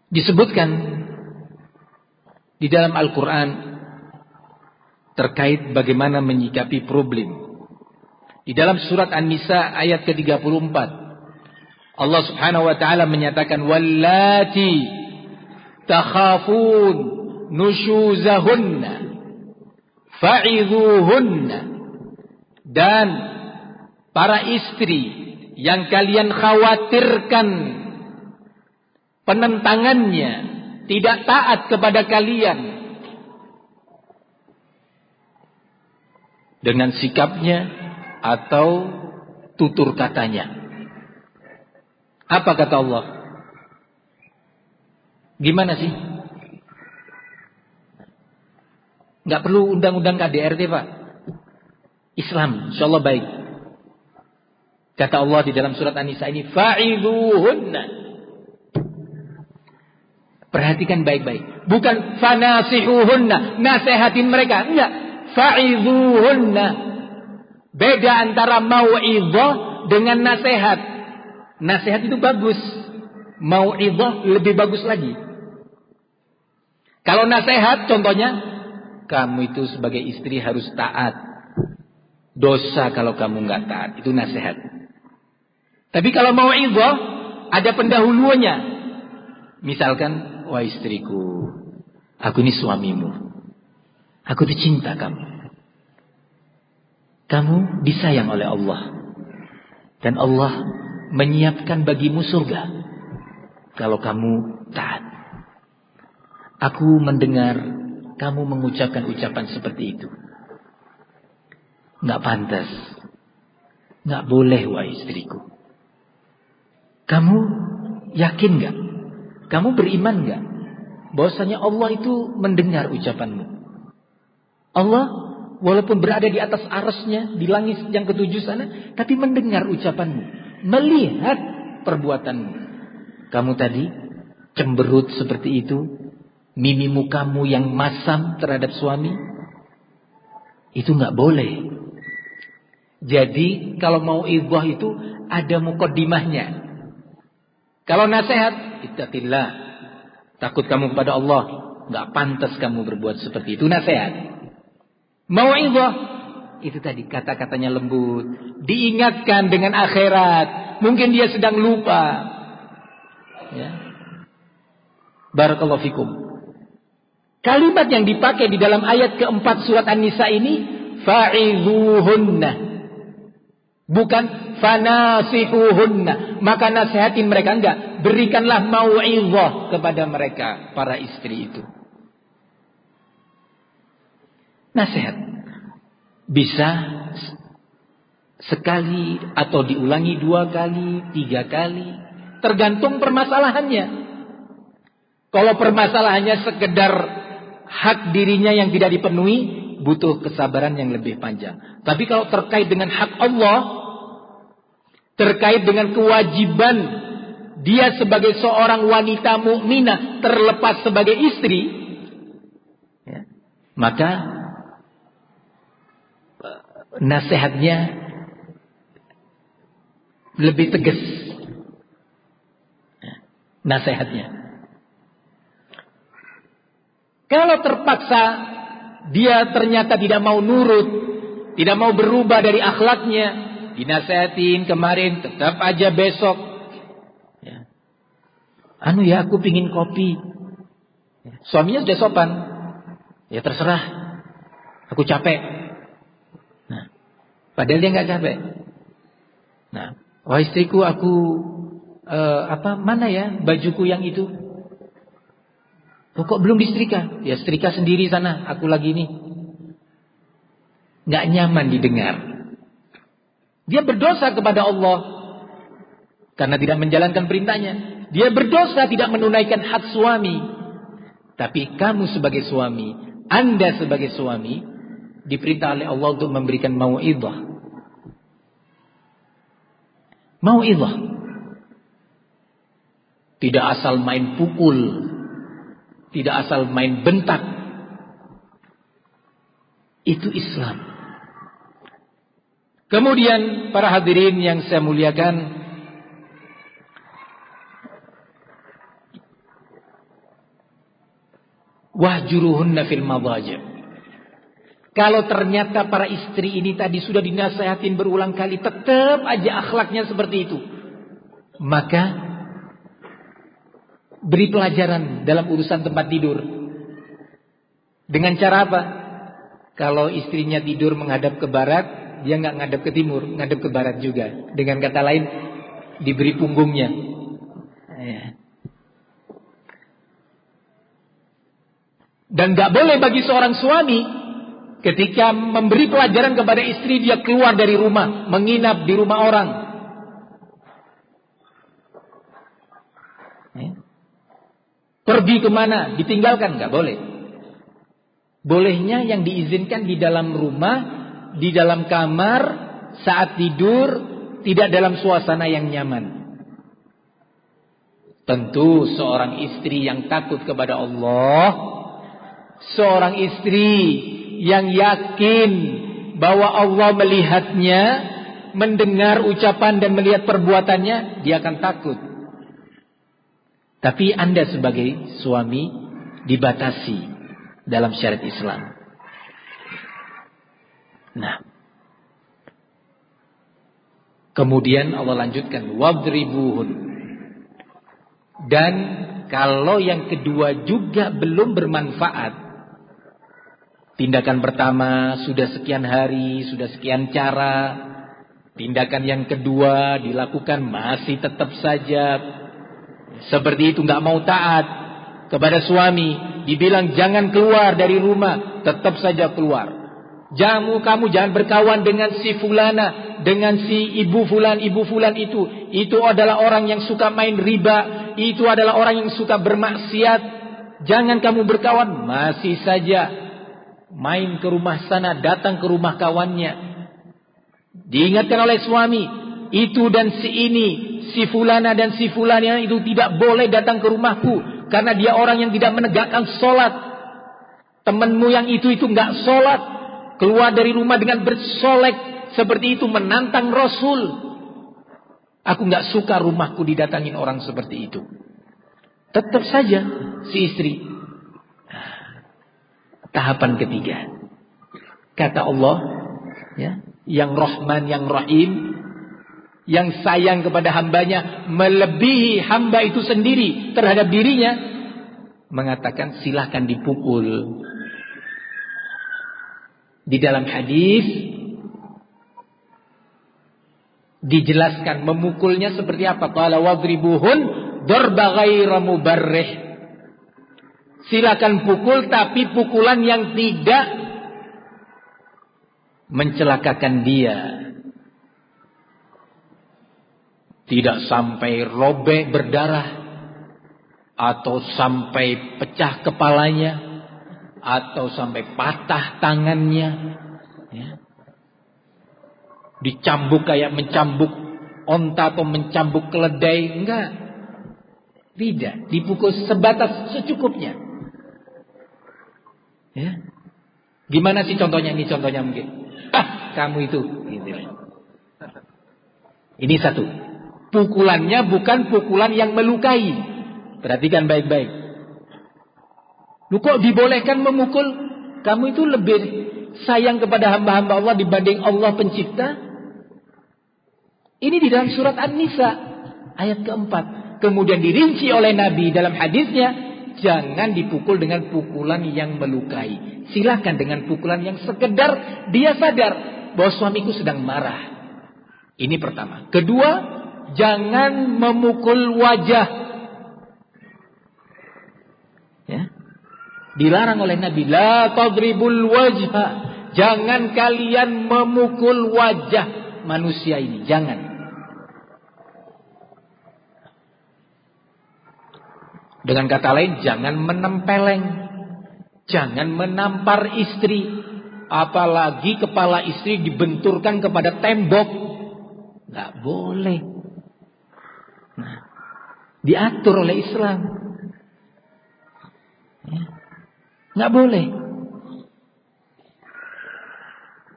Disebutkan di dalam Al-Quran terkait bagaimana menyikapi problem. Di dalam surat An-Nisa ayat ke-34, Allah Subhanahu wa taala menyatakan wallati takhafun nushuzahunna fa'idhuhunna, dan para istri yang kalian khawatirkan penentangannya, tidak taat kepada kalian dengan sikapnya atau tutur katanya. Apa kata Allah? Gimana sih? Nggak perlu undang-undang KDRT, Pak. Islam, insyaallah baik. Kata Allah di dalam surat An-Nisa ini, fa'idhuhunna. Perhatikan baik-baik. Bukan fanasihuhunna, nasehatin mereka. Enggak. Fa'idhuhunna. Beda antara mau'idhah dengan nasihat. Nasihat itu bagus. Mau'idhah lebih bagus lagi. Kalau nasihat, contohnya, kamu itu sebagai istri harus taat. Dosa kalau kamu nggak taat. Itu nasihat. Tapi kalau mau'idhah, ada pendahuluannya. Misalkan, wah istriku, aku ini suamimu. Aku dicinta kamu. Kamu disayang oleh Allah. Dan Allah menyiapkan bagimu surga kalau kamu taat. Aku mendengar kamu mengucapkan ucapan seperti itu. Nggak pantas. Nggak boleh, wahai istriku. Kamu yakin nggak? Kamu beriman nggak? Bahwasanya Allah itu mendengar ucapanmu. Allah walaupun berada di atas arasnya, di langit yang ketujuh sana, tapi mendengar ucapanmu, melihat perbuatanmu. Kamu tadi cemberut seperti itu, mimi mukamu yang masam terhadap suami, itu nggak boleh. Jadi kalau mau idhah itu ada muqaddimahnya. Kalau nasihat, ittaqillah, Takut kamu kepada Allah. Nggak pantas kamu berbuat seperti itu. Nasihat. Mau'izah. Itu tadi kata-katanya lembut. Diingatkan dengan akhirat. Mungkin dia sedang lupa. Ya. Barakallahu fikum. Kalimat yang dipakai di dalam ayat keempat surat An-Nisa ini, fa'idhuhunna, bukan fanasihuhunna, maka nasihatin mereka. Enggak, berikanlah mau'izah kepada mereka, para istri itu. Nasihat bisa sekali atau diulangi 2 kali, 3 kali, tergantung permasalahannya. Kalau permasalahannya sekedar hak dirinya yang tidak dipenuhi, butuh kesabaran yang lebih panjang. Tapi kalau terkait dengan hak Allah, terkait dengan kewajiban dia sebagai seorang wanita mukminah terlepas sebagai istri, ya, maka nasihatnya lebih tegas. Nasihatnya. Kalau terpaksa dia ternyata tidak mau nurut, tidak mau berubah dari akhlaknya, dinasihatin kemarin, tetap aja besok. Ya. Aku pingin kopi. Ya. Suaminya sudah sopan. Ya terserah. Aku capek. Nah, padahal dia nggak capek. Nah, wah istriku, aku mana ya bajuku yang itu? Kok belum disetrika? Ya setrika sendiri sana, aku lagi nih. Nggak nyaman didengar. Dia berdosa kepada Allah karena tidak menjalankan perintahnya. Dia berdosa tidak menunaikan hak suami. Tapi kamu sebagai suami, Anda sebagai suami, diperintah oleh Allah untuk memberikan mau'izah. Mau'izah. Tidak asal main pukul, tidak asal main bentak. Itu Islam. Kemudian para hadirin yang saya muliakan, wahjuruhunna fil madhaji'. Kalau ternyata para istri ini tadi sudah dinasihatin berulang kali, tetap aja akhlaknya seperti itu, maka beri pelajaran dalam urusan tempat tidur. Dengan cara apa? Kalau istrinya tidur menghadap ke barat, dia nggak ngadap ke timur, ngadap ke barat juga. Dengan kata lain, diberi punggungnya. Dan nggak boleh bagi seorang suami ketika memberi pelajaran kepada istri, dia keluar dari rumah, menginap di rumah orang. Pergi kemana, ditinggalkan, nggak boleh. Bolehnya yang diizinkan di dalam rumah, di dalam kamar, saat tidur, tidak dalam suasana yang nyaman. Tentu seorang istri yang takut kepada Allah, seorang istri yang yakin bahwa Allah melihatnya, mendengar ucapan dan melihat perbuatannya, dia akan takut. Tapi Anda sebagai suami dibatasi dalam syariat Islam. Nah, kemudian Allah lanjutkan, wadribuhun. Dan kalau yang kedua juga belum bermanfaat, tindakan pertama sudah sekian hari, sudah sekian cara, tindakan yang kedua dilakukan masih tetap saja seperti itu, nggak mau taat kepada suami, dibilang jangan keluar dari rumah, tetap saja keluar. Kamu jangan berkawan dengan si fulana, dengan si ibu fulan itu adalah orang yang suka main riba, itu adalah orang yang suka bermaksiat. Jangan kamu berkawan, masih saja main ke rumah sana, datang ke rumah kawannya. Diingatkan oleh suami, itu dan si ini, si fulana dan si fulana itu tidak boleh datang ke rumahku karena dia orang yang tidak menegakkan sholat. Temanmu yang itu nggak sholat, keluar dari rumah dengan bersolek seperti itu, menantang Rasul. Aku nggak suka rumahku didatangin orang seperti itu. Tetap saja si istri. Tahapan ketiga. Kata Allah, ya, yang Rahman, yang Rahim, yang sayang kepada hambanya, melebihi hamba itu sendiri terhadap dirinya, mengatakan silahkan dipukul. Di dalam hadis dijelaskan memukulnya seperti apa. Qala wadribuhun darba ghaira mubarrih. Silakan pukul, tapi pukulan yang tidak mencelakakan dia. Tidak sampai robek berdarah, atau sampai pecah kepalanya, atau sampai patah tangannya, ya. Dicambuk kayak mencambuk onta atau mencambuk keledai. Enggak. Tidak. Dipukul sebatas secukupnya. Ya. Gimana sih contohnya? Ini contohnya mungkin. Kamu itu. Ini satu. Pukulannya bukan pukulan yang melukai. Perhatikan baik-baik. Lu kok dibolehkan memukul? Kamu itu lebih sayang kepada hamba-hamba Allah dibanding Allah pencipta? Ini di dalam surat An-Nisa ayat keempat. Kemudian dirinci oleh Nabi dalam hadisnya, jangan dipukul dengan pukulan yang melukai. Silakan dengan pukulan yang sekedar dia sadar bahwa suamiku sedang marah. Ini pertama. Kedua, jangan memukul wajah. Ya. Dilarang oleh Nabi, la tadribul wajha. Jangan kalian memukul wajah manusia ini, jangan. Dengan kata lain, jangan menempeleng, jangan menampar istri, apalagi kepala istri dibenturkan kepada tembok. Nggak boleh. Nah, diatur oleh Islam. Ya. Nggak boleh.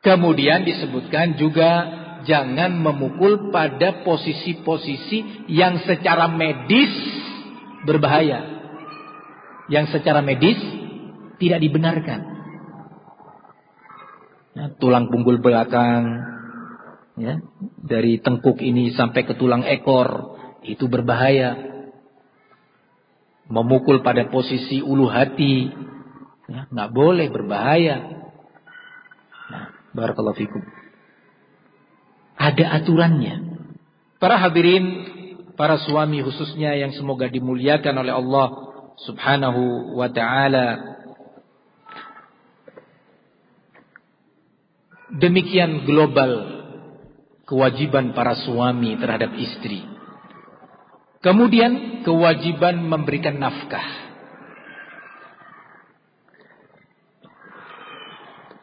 Kemudian disebutkan juga jangan memukul pada posisi-posisi yang secara medis berbahaya, yang secara medis tidak dibenarkan. Ya, tulang punggung belakang, ya, dari tengkuk ini sampai ke tulang ekor, itu berbahaya. Memukul pada posisi ulu hati, ya, nggak boleh, berbahaya. Nah, barakallahu fikum. Ada aturannya. Para hadirin, para suami khususnya yang semoga dimuliakan oleh Allah Subhanahu wa ta'ala. Demikian global kewajiban para suami terhadap istri. Kemudian kewajiban memberikan nafkah.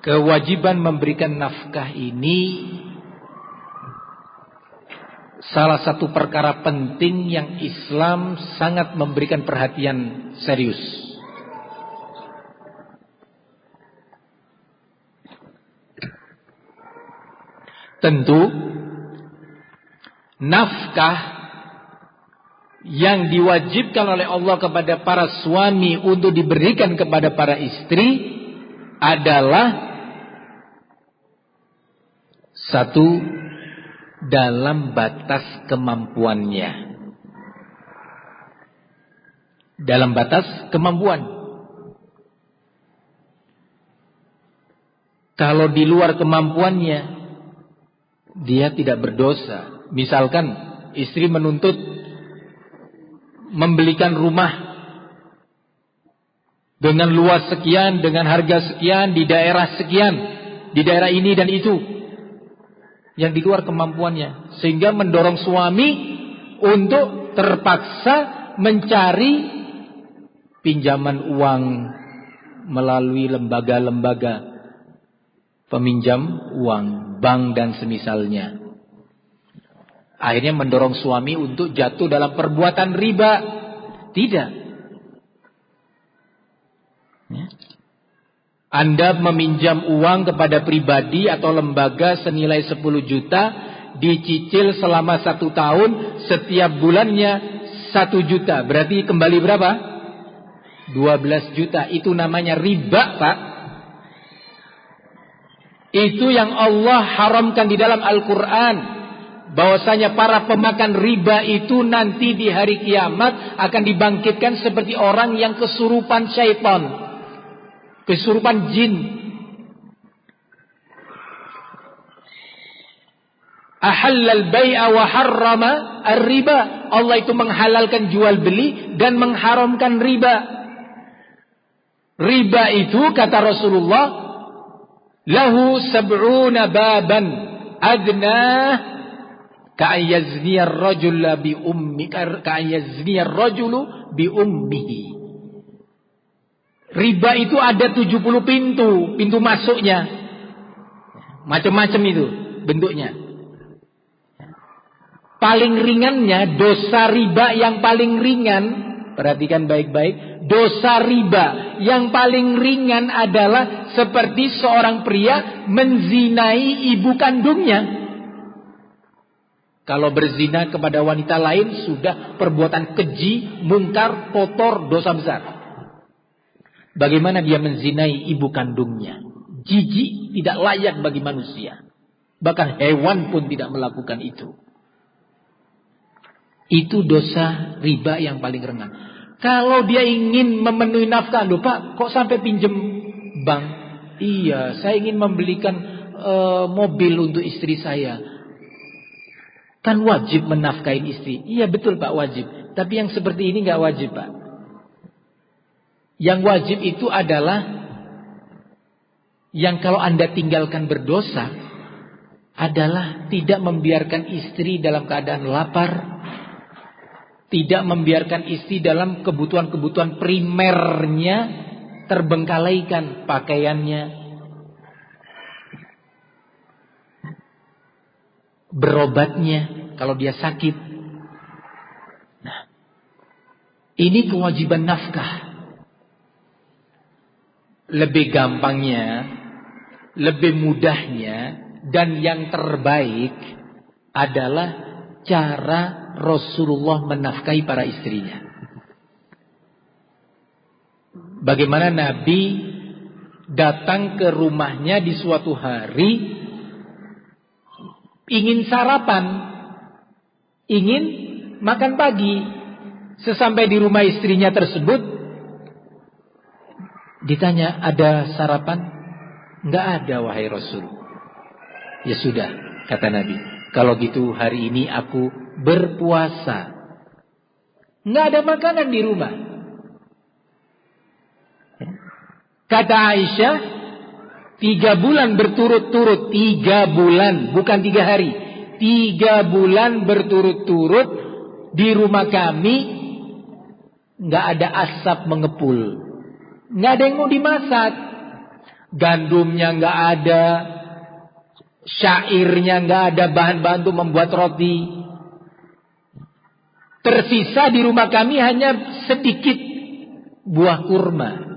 Kewajiban memberikan nafkah ini salah satu perkara penting yang Islam sangat memberikan perhatian serius. Tentu nafkah yang diwajibkan oleh Allah kepada para suami untuk diberikan kepada para istri adalah satu, dalam batas kemampuannya. Dalam batas kemampuan. Kalau di luar kemampuannya, dia tidak berdosa. Misalkan istri menuntut membelikan rumah dengan luas sekian, dengan harga sekian, di daerah sekian, di daerah ini dan itu, yang di luar kemampuannya, sehingga mendorong suami untuk terpaksa mencari pinjaman uang melalui lembaga-lembaga peminjam uang, bank dan semisalnya. Akhirnya mendorong suami untuk jatuh dalam perbuatan riba. Tidak. Ya. Anda meminjam uang kepada pribadi atau lembaga senilai 10 juta, dicicil selama 1 tahun, setiap bulannya 1 juta. Berarti kembali berapa? 12 juta. Itu namanya riba, Pak. Itu yang Allah haramkan di dalam Al-Quran. Bahwasanya para pemakan riba itu nanti di hari kiamat akan dibangkitkan seperti orang yang kesurupan syaitan, kesurupan jin. Ahallal bai'a wa harrama ar-riba. Allah itu menghalalkan jual beli dan mengharamkan riba. Riba itu kata Rasulullah, lahu sab'una baban adna ka'ayyazni ar-rajulu bi ummi ka'ayyazni ar-rajulu bi ummihi. Riba itu ada 70 pintu masuknya. Macam-macam itu bentuknya. Paling ringannya, dosa riba yang paling ringan, perhatikan baik-baik, dosa riba yang paling ringan adalah seperti seorang pria menzinai ibu kandungnya. Kalau berzina kepada wanita lain sudah perbuatan keji, mungkar, kotor, dosa besar. Bagaimana dia menzinai ibu kandungnya? Jijik, tidak layak bagi manusia. Bahkan hewan pun tidak melakukan itu. Itu dosa riba yang paling ringan. Kalau dia ingin memenuhi nafkah, loh Pak, kok sampai pinjem bank? Iya, saya ingin membelikan mobil untuk istri saya. Kan wajib menafkahin istri. Iya betul Pak, wajib. Tapi yang seperti ini gak wajib Pak. Yang wajib itu adalah yang kalau Anda tinggalkan berdosa adalah tidak membiarkan istri dalam keadaan lapar, tidak membiarkan istri dalam kebutuhan-kebutuhan primernya terbengkalaikan, pakaiannya, berobatnya kalau dia sakit. Nah, ini kewajiban nafkah. Lebih gampangnya, lebih mudahnya, dan yang terbaik adalah cara Rasulullah menafkahi para istrinya. Bagaimana Nabi datang ke rumahnya di suatu hari, ingin sarapan, ingin makan pagi. Sesampai di rumah istrinya tersebut, ditanya, ada sarapan? Enggak ada wahai Rasul. Ya sudah, kata Nabi, kalau gitu hari ini aku berpuasa. Enggak ada makanan di rumah. Kata Aisyah, 3 bulan berturut-turut, 3 bulan, bukan 3 hari, 3 bulan berturut-turut di rumah kami enggak ada asap mengepul, enggak ada yang mau dimasak, gandumnya enggak ada, syairnya enggak ada, bahan-bahan untuk membuat roti. Tersisa di rumah kami hanya sedikit buah kurma.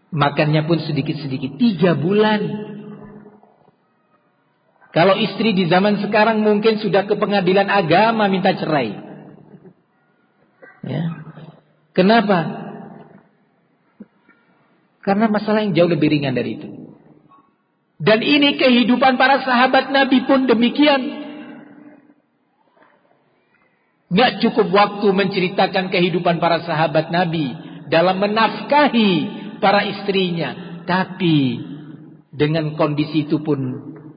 Makannya pun sedikit-sedikit. 3 bulan. Kalau istri di zaman sekarang mungkin sudah ke pengadilan agama minta cerai. Ya. Kenapa? Karena masalah yang jauh lebih ringan dari itu. Dan ini kehidupan para sahabat Nabi pun demikian. Gak cukup waktu menceritakan kehidupan para sahabat Nabi dalam menafkahi para istrinya, tapi dengan kondisi itu pun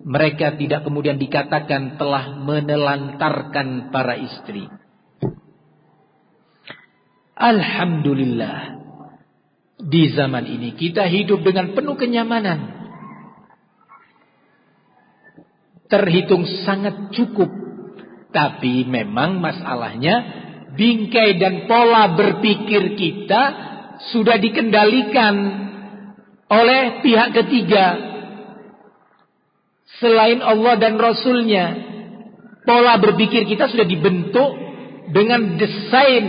mereka tidak kemudian dikatakan telah menelantarkan para istri. Alhamdulillah, di zaman ini kita hidup dengan penuh kenyamanan, terhitung sangat cukup. Tapi memang masalahnya bingkai dan pola berpikir kita sudah dikendalikan oleh pihak ketiga selain Allah dan Rasulnya. Pola berpikir kita sudah dibentuk dengan desain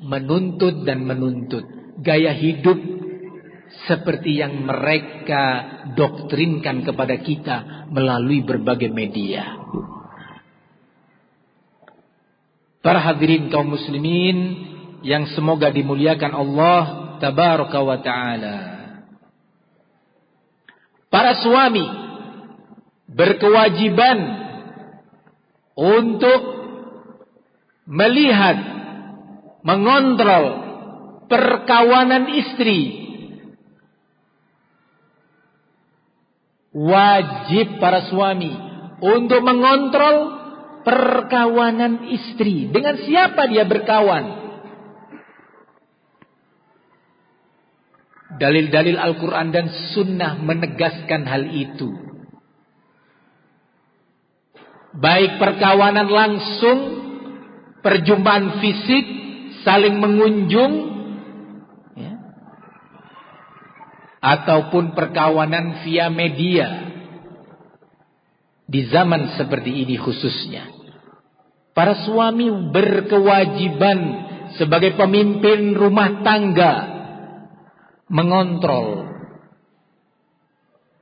menuntut dan menuntut gaya hidup seperti yang mereka doktrinkan kepada kita melalui berbagai media. Para hadirin kaum muslimin yang semoga dimuliakan Allah tabaraka wa ta'ala. Para suami berkewajiban untuk melihat, mengontrol perkawanan istri. Wajib para suami untuk mengontrol perkawanan istri. Dengan siapa dia berkawan? Dalil-dalil Al-Quran dan Sunnah menegaskan hal itu. Baik perkawanan langsung, perjumpaan fisik, saling mengunjung, ya, ataupun perkawanan via media. Di zaman seperti ini khususnya, para suami berkewajiban sebagai pemimpin rumah tangga mengontrol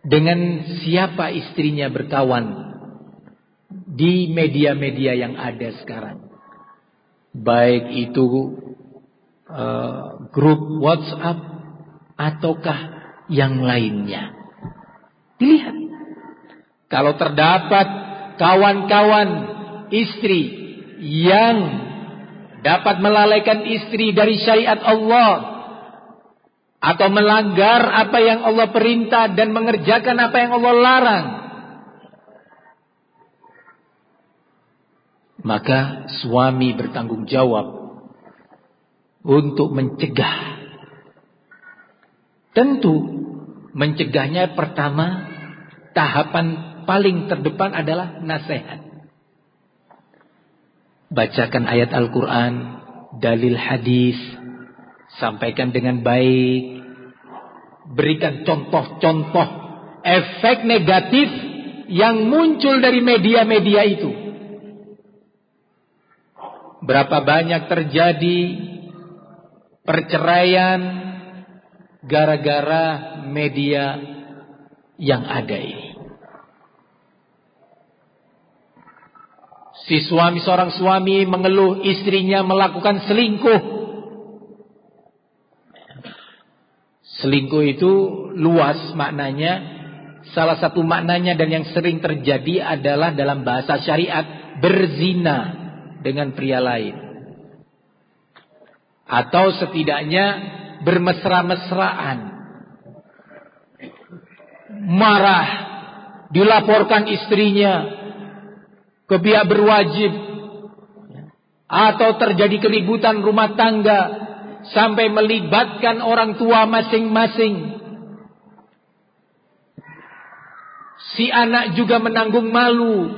dengan siapa istrinya berkawan di media-media yang ada sekarang. Baik itu grup WhatsApp ataukah yang lainnya. Dilihat. Kalau terdapat kawan-kawan istri yang dapat melalaikan istri dari syariat Allah, atau melanggar apa yang Allah perintah dan mengerjakan apa yang Allah larang, maka suami bertanggung jawab untuk mencegah. Tentu mencegahnya pertama, tahapan paling terdepan adalah nasihat. Bacakan ayat Al-Quran, dalil hadis, sampaikan dengan baik. Berikan contoh-contoh efek negatif yang muncul dari media-media itu. Berapa banyak terjadi perceraian gara-gara media yang ada ini. Seorang suami mengeluh istrinya melakukan selingkuh. Selingkuh itu luas maknanya. Salah satu maknanya dan yang sering terjadi adalah dalam bahasa syariat berzina dengan pria lain, atau setidaknya bermesra-mesraan. Marah, dilaporkan istrinya ke pihak berwajib, atau terjadi keributan rumah tangga sampai melibatkan orang tua masing-masing. Si anak juga menanggung malu,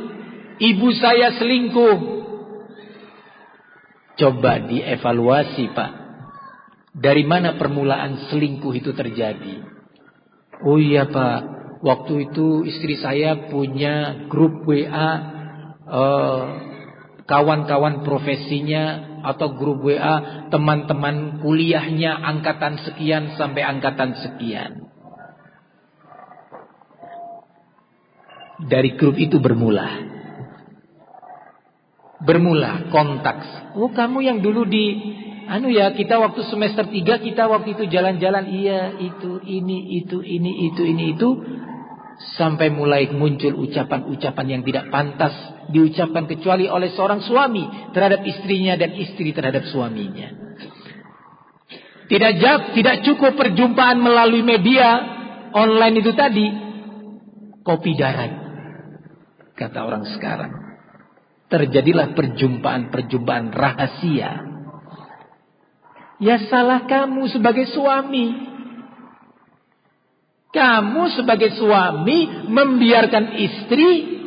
ibu saya selingkuh. Coba dievaluasi, Pak. Dari mana permulaan selingkuh itu terjadi? Oh iya, Pak, waktu itu istri saya punya grup WA, kawan-kawan profesinya, atau grup WA teman-teman kuliahnya angkatan sekian sampai angkatan sekian. Dari grup itu bermula kontak. Oh, kamu yang dulu di kita waktu semester 3 kita waktu itu jalan-jalan, iya itu ini itu, sampai mulai muncul ucapan-ucapan yang tidak pantas diucapkan kecuali oleh seorang suami terhadap istrinya dan istri terhadap suaminya. Tidak cukup perjumpaan melalui media online itu tadi, kopi darat kata orang sekarang. Terjadilah perjumpaan rahasia. Ya salah kamu sebagai suami. Kamu sebagai suami membiarkan istri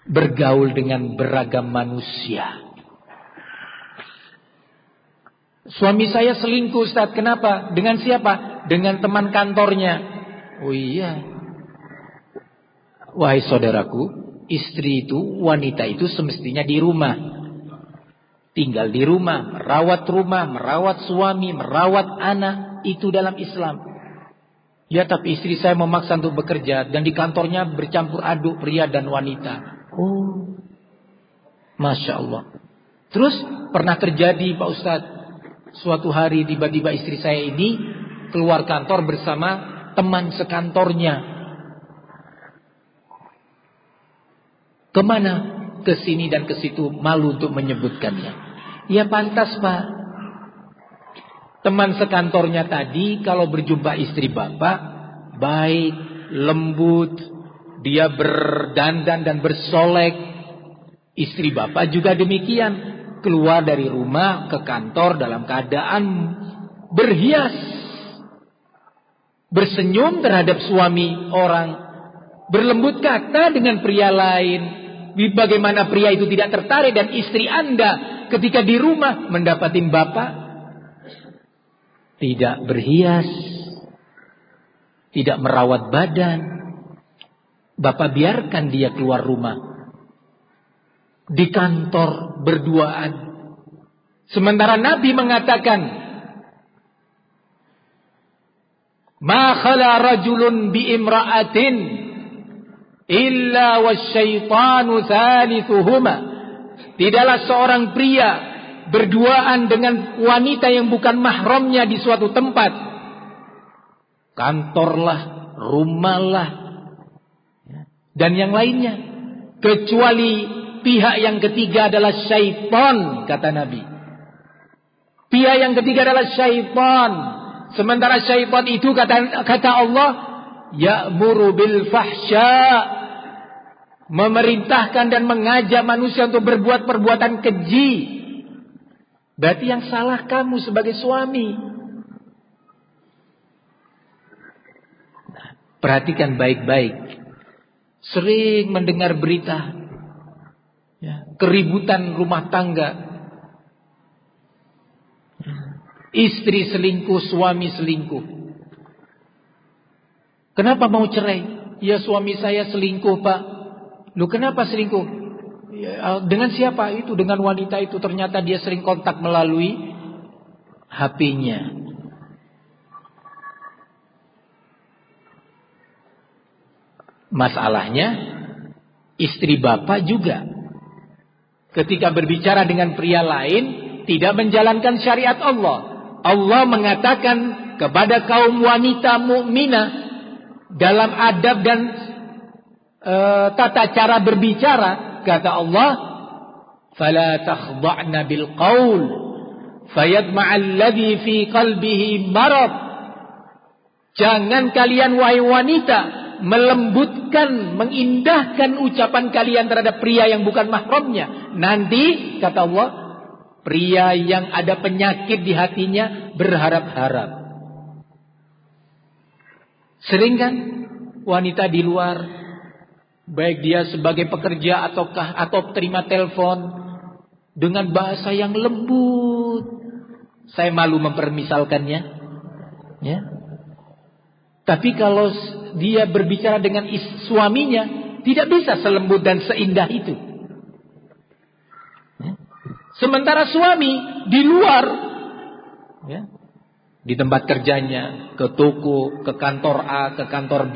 bergaul dengan beragam manusia. Suami saya selingkuh, Ustaz. Kenapa? Dengan siapa? Dengan teman kantornya. Oh iya. Wahai saudaraku, istri itu, wanita itu semestinya di rumah. Tinggal di rumah, merawat suami, merawat anak. Itu dalam Islam. Ya, tapi istri saya memaksa untuk bekerja dan di kantornya bercampur aduk pria dan wanita. Oh, Masya Allah. Terus pernah terjadi Pak Ustadz, suatu hari tiba-tiba istri saya ini keluar kantor bersama teman sekantornya. Kemana? Ke sini dan ke situ, malu untuk menyebutkannya. Ya pantas Pak. Teman sekantornya tadi kalau berjumpa istri bapak, baik, lembut, dia berdandan dan bersolek. Istri bapak juga demikian, keluar dari rumah ke kantor dalam keadaan berhias, bersenyum terhadap suami orang, berlembut kata dengan pria lain. Bagaimana pria itu tidak tertarik, dan istri Anda ketika di rumah mendapatin bapak tidak berhias, tidak merawat badan, bapak biarkan dia keluar rumah. Di kantor berduaan. Sementara Nabi mengatakan, ma khala rajulun bi imra'atin illa wasyaitanu thalithuhuma. Tidaklah seorang pria berduaan dengan wanita yang bukan mahramnya di suatu tempat, kantorlah, rumahlah, dan yang lainnya, kecuali pihak yang ketiga adalah syaitan, kata Nabi. Pihak yang ketiga adalah syaitan. Sementara syaitan itu kata Allah, ya'muru bil fahsya, memerintahkan dan mengajak manusia untuk berbuat perbuatan keji. Berarti yang salah kamu sebagai suami. Nah, perhatikan baik-baik. Sering mendengar berita, ya, keributan rumah tangga, istri selingkuh, suami selingkuh. Kenapa mau cerai? Ya suami saya selingkuh Pak. Loh kenapa selingkuh? Ya, dengan siapa? Itu dengan wanita itu. Ternyata dia sering kontak melalui HP-nya. Masalahnya istri bapak juga ketika berbicara dengan pria lain tidak menjalankan syariat Allah. Allah mengatakan kepada kaum wanita mukminah dalam adab dan tata cara berbicara, kata Allah, fala takhda'na bil qaul fayatma'al ladzi fi qalbihi marad. Jangan kalian wahai wanita melembutkan, mengindahkan ucapan kalian terhadap pria yang bukan mahramnya. Nanti kata Allah, pria yang ada penyakit di hatinya berharap-harap. Sering kan wanita di luar, baik dia sebagai pekerja atau terima telepon dengan bahasa yang lembut. Saya malu mempermisalkannya, ya. Tapi kalau dia berbicara dengan suaminya, tidak bisa selembut dan seindah itu. Ya. Sementara suami di luar, ya, di tempat kerjanya, ke toko, ke kantor A, ke kantor B,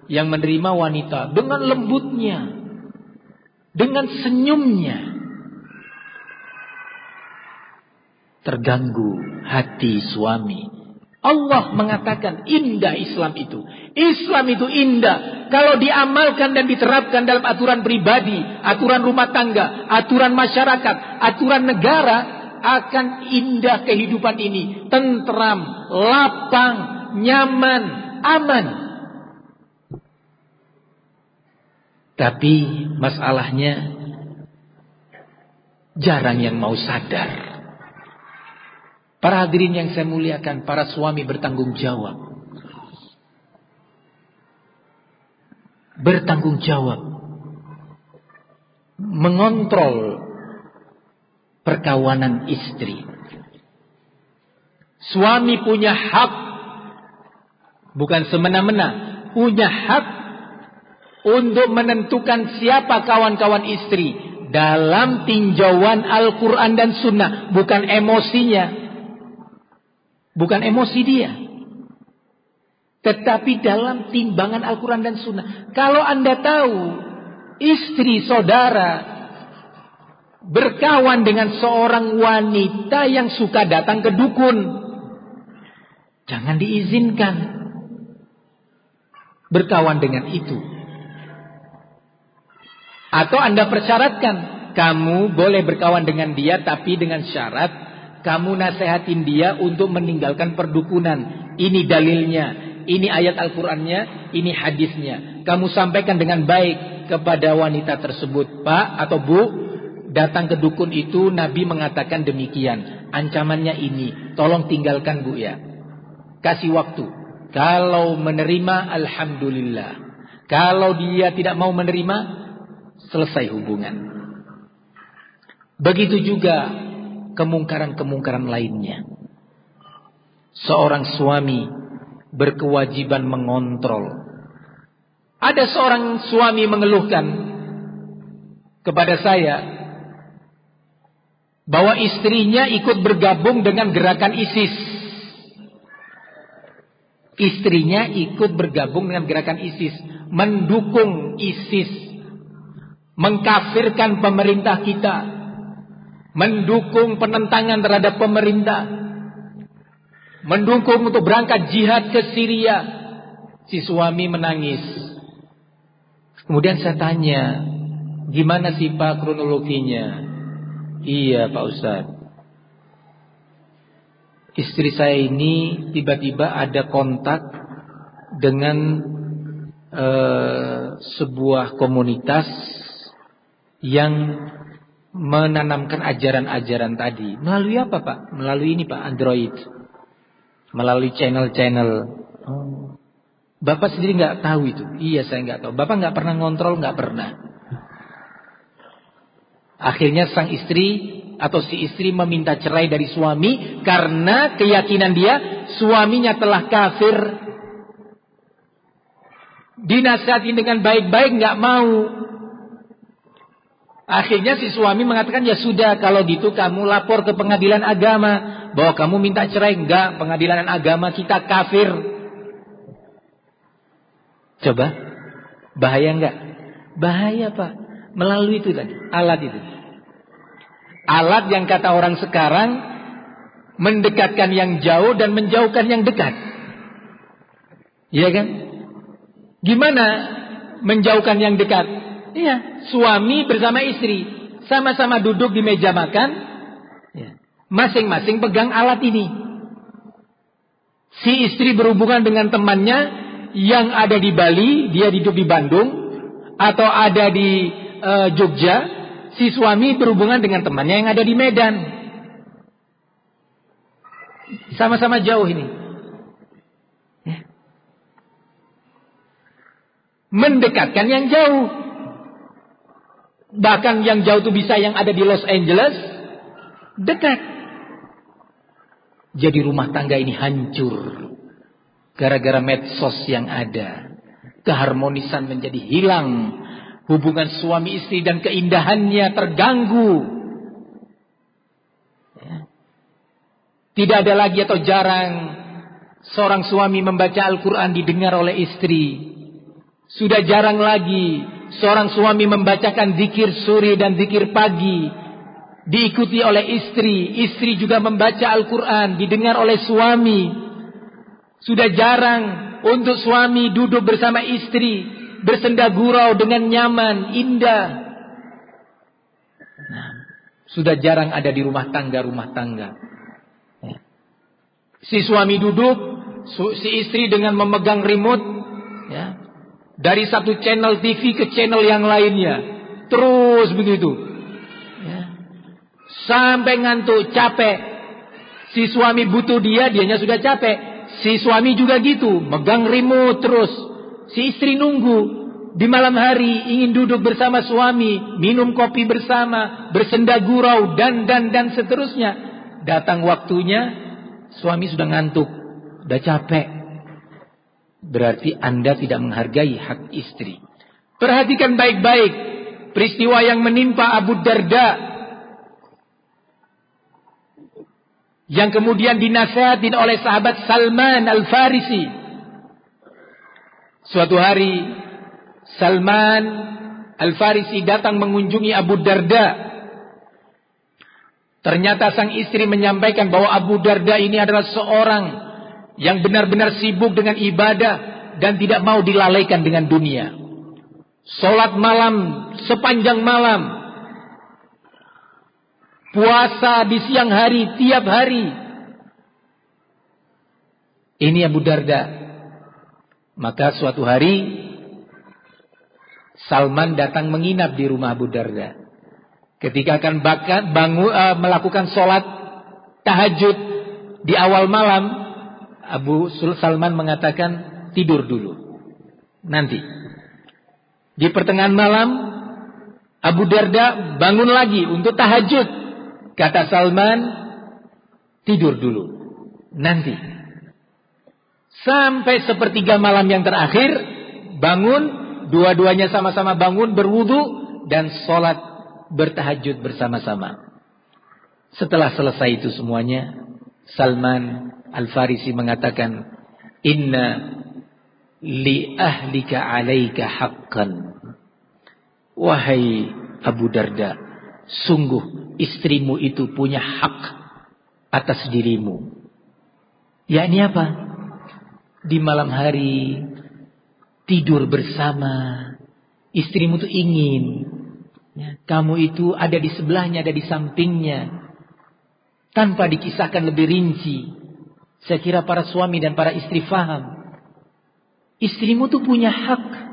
yang menerima wanita dengan lembutnya, dengan senyumnya, terganggu hati suami. Allah mengatakan indah Islam itu. Islam itu indah kalau diamalkan dan diterapkan dalam aturan pribadi, aturan rumah tangga, aturan masyarakat, aturan negara, akan indah kehidupan ini. Tentram, lapang, nyaman, aman. Tapi masalahnya jarang yang mau sadar. Para hadirin yang saya muliakan, para suami bertanggung jawab. Bertanggung jawab. Mengontrol perkawanan istri. Suami punya hak, bukan semena-mena, punya hak untuk menentukan siapa kawan-kawan istri dalam tinjauan Al-Quran dan Sunnah, bukan emosinya. Bukan emosi dia, tetapi dalam timbangan Al-Quran dan Sunnah. Kalau Anda tahu istri saudara berkawan dengan seorang wanita yang suka datang ke dukun. Jangan diizinkan berkawan dengan itu. Atau Anda persyaratkan, kamu boleh berkawan dengan dia, tapi dengan syarat kamu nasihatin dia untuk meninggalkan perdukunan. Ini dalilnya, ini ayat Al-Qur'annya, ini hadisnya. Kamu sampaikan dengan baik kepada wanita tersebut, Pak atau Bu, datang ke dukun itu Nabi mengatakan demikian, ancamannya ini, tolong tinggalkan Bu ya. Kasih waktu. Kalau menerima, alhamdulillah. Kalau dia tidak mau menerima, selesai hubungan. Begitu juga kemungkaran-kemungkaran lainnya. Seorang suami berkewajiban mengontrol. Ada seorang suami mengeluhkan kepada saya bahwa istrinya ikut bergabung dengan gerakan ISIS. Istrinya ikut bergabung dengan gerakan ISIS, mendukung ISIS, mengkafirkan pemerintah kita, mendukung penentangan terhadap pemerintah, mendukung untuk berangkat jihad ke Syria. Si suami menangis. Kemudian saya tanya, gimana sih Pak kronologinya? Iya Pak Ustadz, istri saya ini tiba-tiba ada kontak dengan sebuah komunitas yang menanamkan ajaran-ajaran tadi. Melalui apa Pak? Melalui ini Pak, Android. Melalui channel-channel. Oh. Bapak sendiri nggak tahu itu? Iya saya nggak tahu. Bapak nggak pernah ngontrol, nggak pernah. Akhirnya sang istri atau si istri meminta cerai dari suami karena keyakinan dia suaminya telah kafir. Dinasihati dengan baik-baik nggak mau. Akhirnya si suami mengatakan, ya sudah kalau gitu kamu lapor ke pengadilan agama bahwa kamu minta cerai. Enggak, pengadilan agama kita kafir. Coba, bahaya enggak? Bahaya Pak. Melalui itu tadi, alat itu. Alat yang kata orang sekarang mendekatkan yang jauh dan menjauhkan yang dekat. Iya kan? Gimana menjauhkan yang dekat? Iya, suami bersama istri sama-sama duduk di meja makan, masing-masing pegang alat ini. Si istri berhubungan dengan temannya yang ada di Bali, dia hidup di Bandung, atau ada di Jogja. Si suami berhubungan dengan temannya yang ada di Medan. Sama-sama jauh ini. Mendekatkan yang jauh. Bahkan yang jauh itu bisa yang ada di Los Angeles dekat. Jadi rumah tangga ini hancur gara-gara medsos yang ada. Keharmonisan menjadi hilang. Hubungan suami istri dan keindahannya terganggu. Tidak ada lagi atau jarang seorang suami membaca Al-Quran didengar oleh istri. Sudah jarang lagi seorang suami membacakan zikir sore dan zikir pagi diikuti oleh istri. Istri juga membaca Al-Quran didengar oleh suami. Sudah jarang untuk suami duduk bersama istri bersenda gurau dengan nyaman, indah. Nah, sudah jarang ada di rumah tangga. Si suami duduk, si istri dengan memegang remote, ya, dari satu channel TV ke channel yang lainnya, terus begitu, ya. Sampai ngantuk, capek. Si suami butuh dianya sudah capek. Si suami juga gitu, megang remote terus. Si istri nunggu di malam hari ingin duduk bersama suami, minum kopi bersama, bersenda gurau dan seterusnya. Datang waktunya, suami sudah ngantuk, sudah capek. Berarti Anda tidak menghargai hak istri. Perhatikan baik-baik peristiwa yang menimpa Abu Darda, yang kemudian dinasihatin oleh sahabat Salman Al-Farisi. Suatu hari Salman Al-Farisi datang mengunjungi Abu Darda. Ternyata sang istri menyampaikan bahwa Abu Darda ini adalah seorang yang benar-benar sibuk dengan ibadah dan tidak mau dilalaikan dengan dunia. Salat malam sepanjang malam, puasa di siang hari tiap hari. Ini Abu Darda. Maka suatu hari Salman datang menginap di rumah Abu Darda. Ketika akan melakukan sholat tahajud di awal malam, Abu Salman mengatakan tidur dulu, nanti. Di pertengahan malam Abu Darda bangun lagi untuk tahajud. Kata Salman, tidur dulu, nanti. Sampai sepertiga malam yang terakhir bangun, dua-duanya sama-sama bangun berwudu dan sholat bertahajud bersama-sama. Setelah selesai itu semuanya, Salman Al-Farisi mengatakan, inna li ahlika alaika haqqan. Wahai Abu Darda, sungguh istrimu itu punya hak atas dirimu. Yakni apa? Di malam hari tidur bersama, istrimu itu ingin kamu itu ada di sebelahnya, ada di sampingnya. Tanpa dikisahkan lebih rinci. Saya kira para suami dan para istri faham. Istrimu tuh punya hak.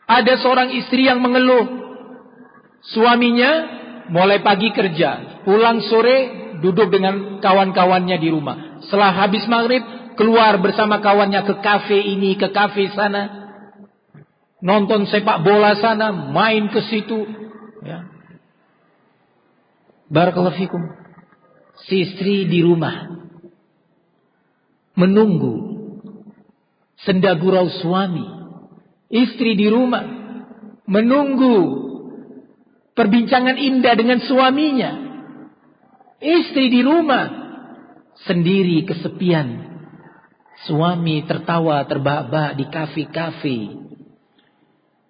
Ada seorang istri yang mengeluh. Suaminya mulai pagi kerja, pulang sore duduk dengan kawan-kawannya di rumah. Setelah habis maghrib keluar bersama kawannya ke kafe ini, ke kafe sana. Nonton sepak bola sana, main ke situ, ya. Barakallahu fikum. Si istri di rumah menunggu senda gurau suami. Istri di rumah menunggu perbincangan indah dengan suaminya. Istri di rumah sendiri kesepian. Suami tertawa terbahak-bahak di kafe-kafe.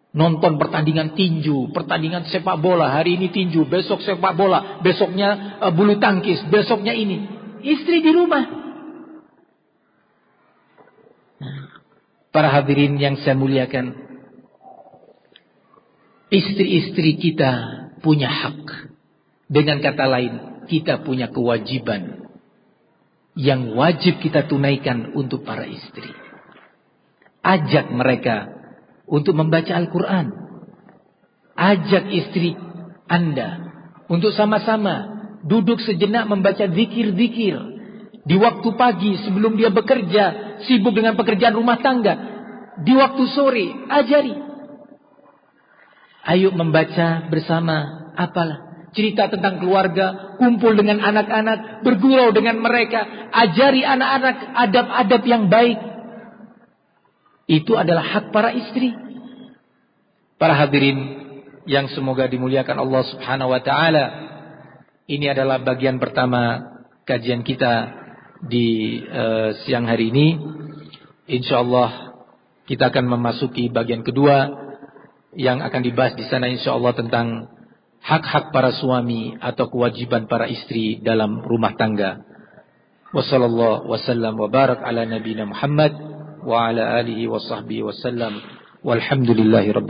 Nonton pertandingan tinju, pertandingan sepak bola. Hari ini tinju, besok sepak bola, besoknya bulu tangkis, besoknya ini. Istri di rumah. Para hadirin yang saya muliakan, istri-istri kita punya hak. Dengan kata lain, kita punya kewajiban yang wajib kita tunaikan untuk para istri. Ajak mereka untuk membaca Al-Quran. Ajak istri Anda untuk sama-sama duduk sejenak membaca zikir-zikir. Di waktu pagi sebelum dia bekerja, sibuk dengan pekerjaan rumah tangga. Di waktu sore, ajari. Ayo membaca bersama, apalah, cerita tentang keluarga, kumpul dengan anak-anak, bergurau dengan mereka. Ajari anak-anak adab-adab yang baik. Itu adalah hak para istri. Para hadirin yang semoga dimuliakan Allah Subhanahu wa taala. Ini adalah bagian pertama kajian kita di siang hari ini. Insyaallah kita akan memasuki bagian kedua yang akan dibahas di sana insyaallah tentang hak-hak para suami atau kewajiban para istri dalam rumah tangga. Wassallallahu wasallam wa barak ala nabiyina Muhammad wa ala alihi wa sahbihi wasallam walhamdulillahi rabbil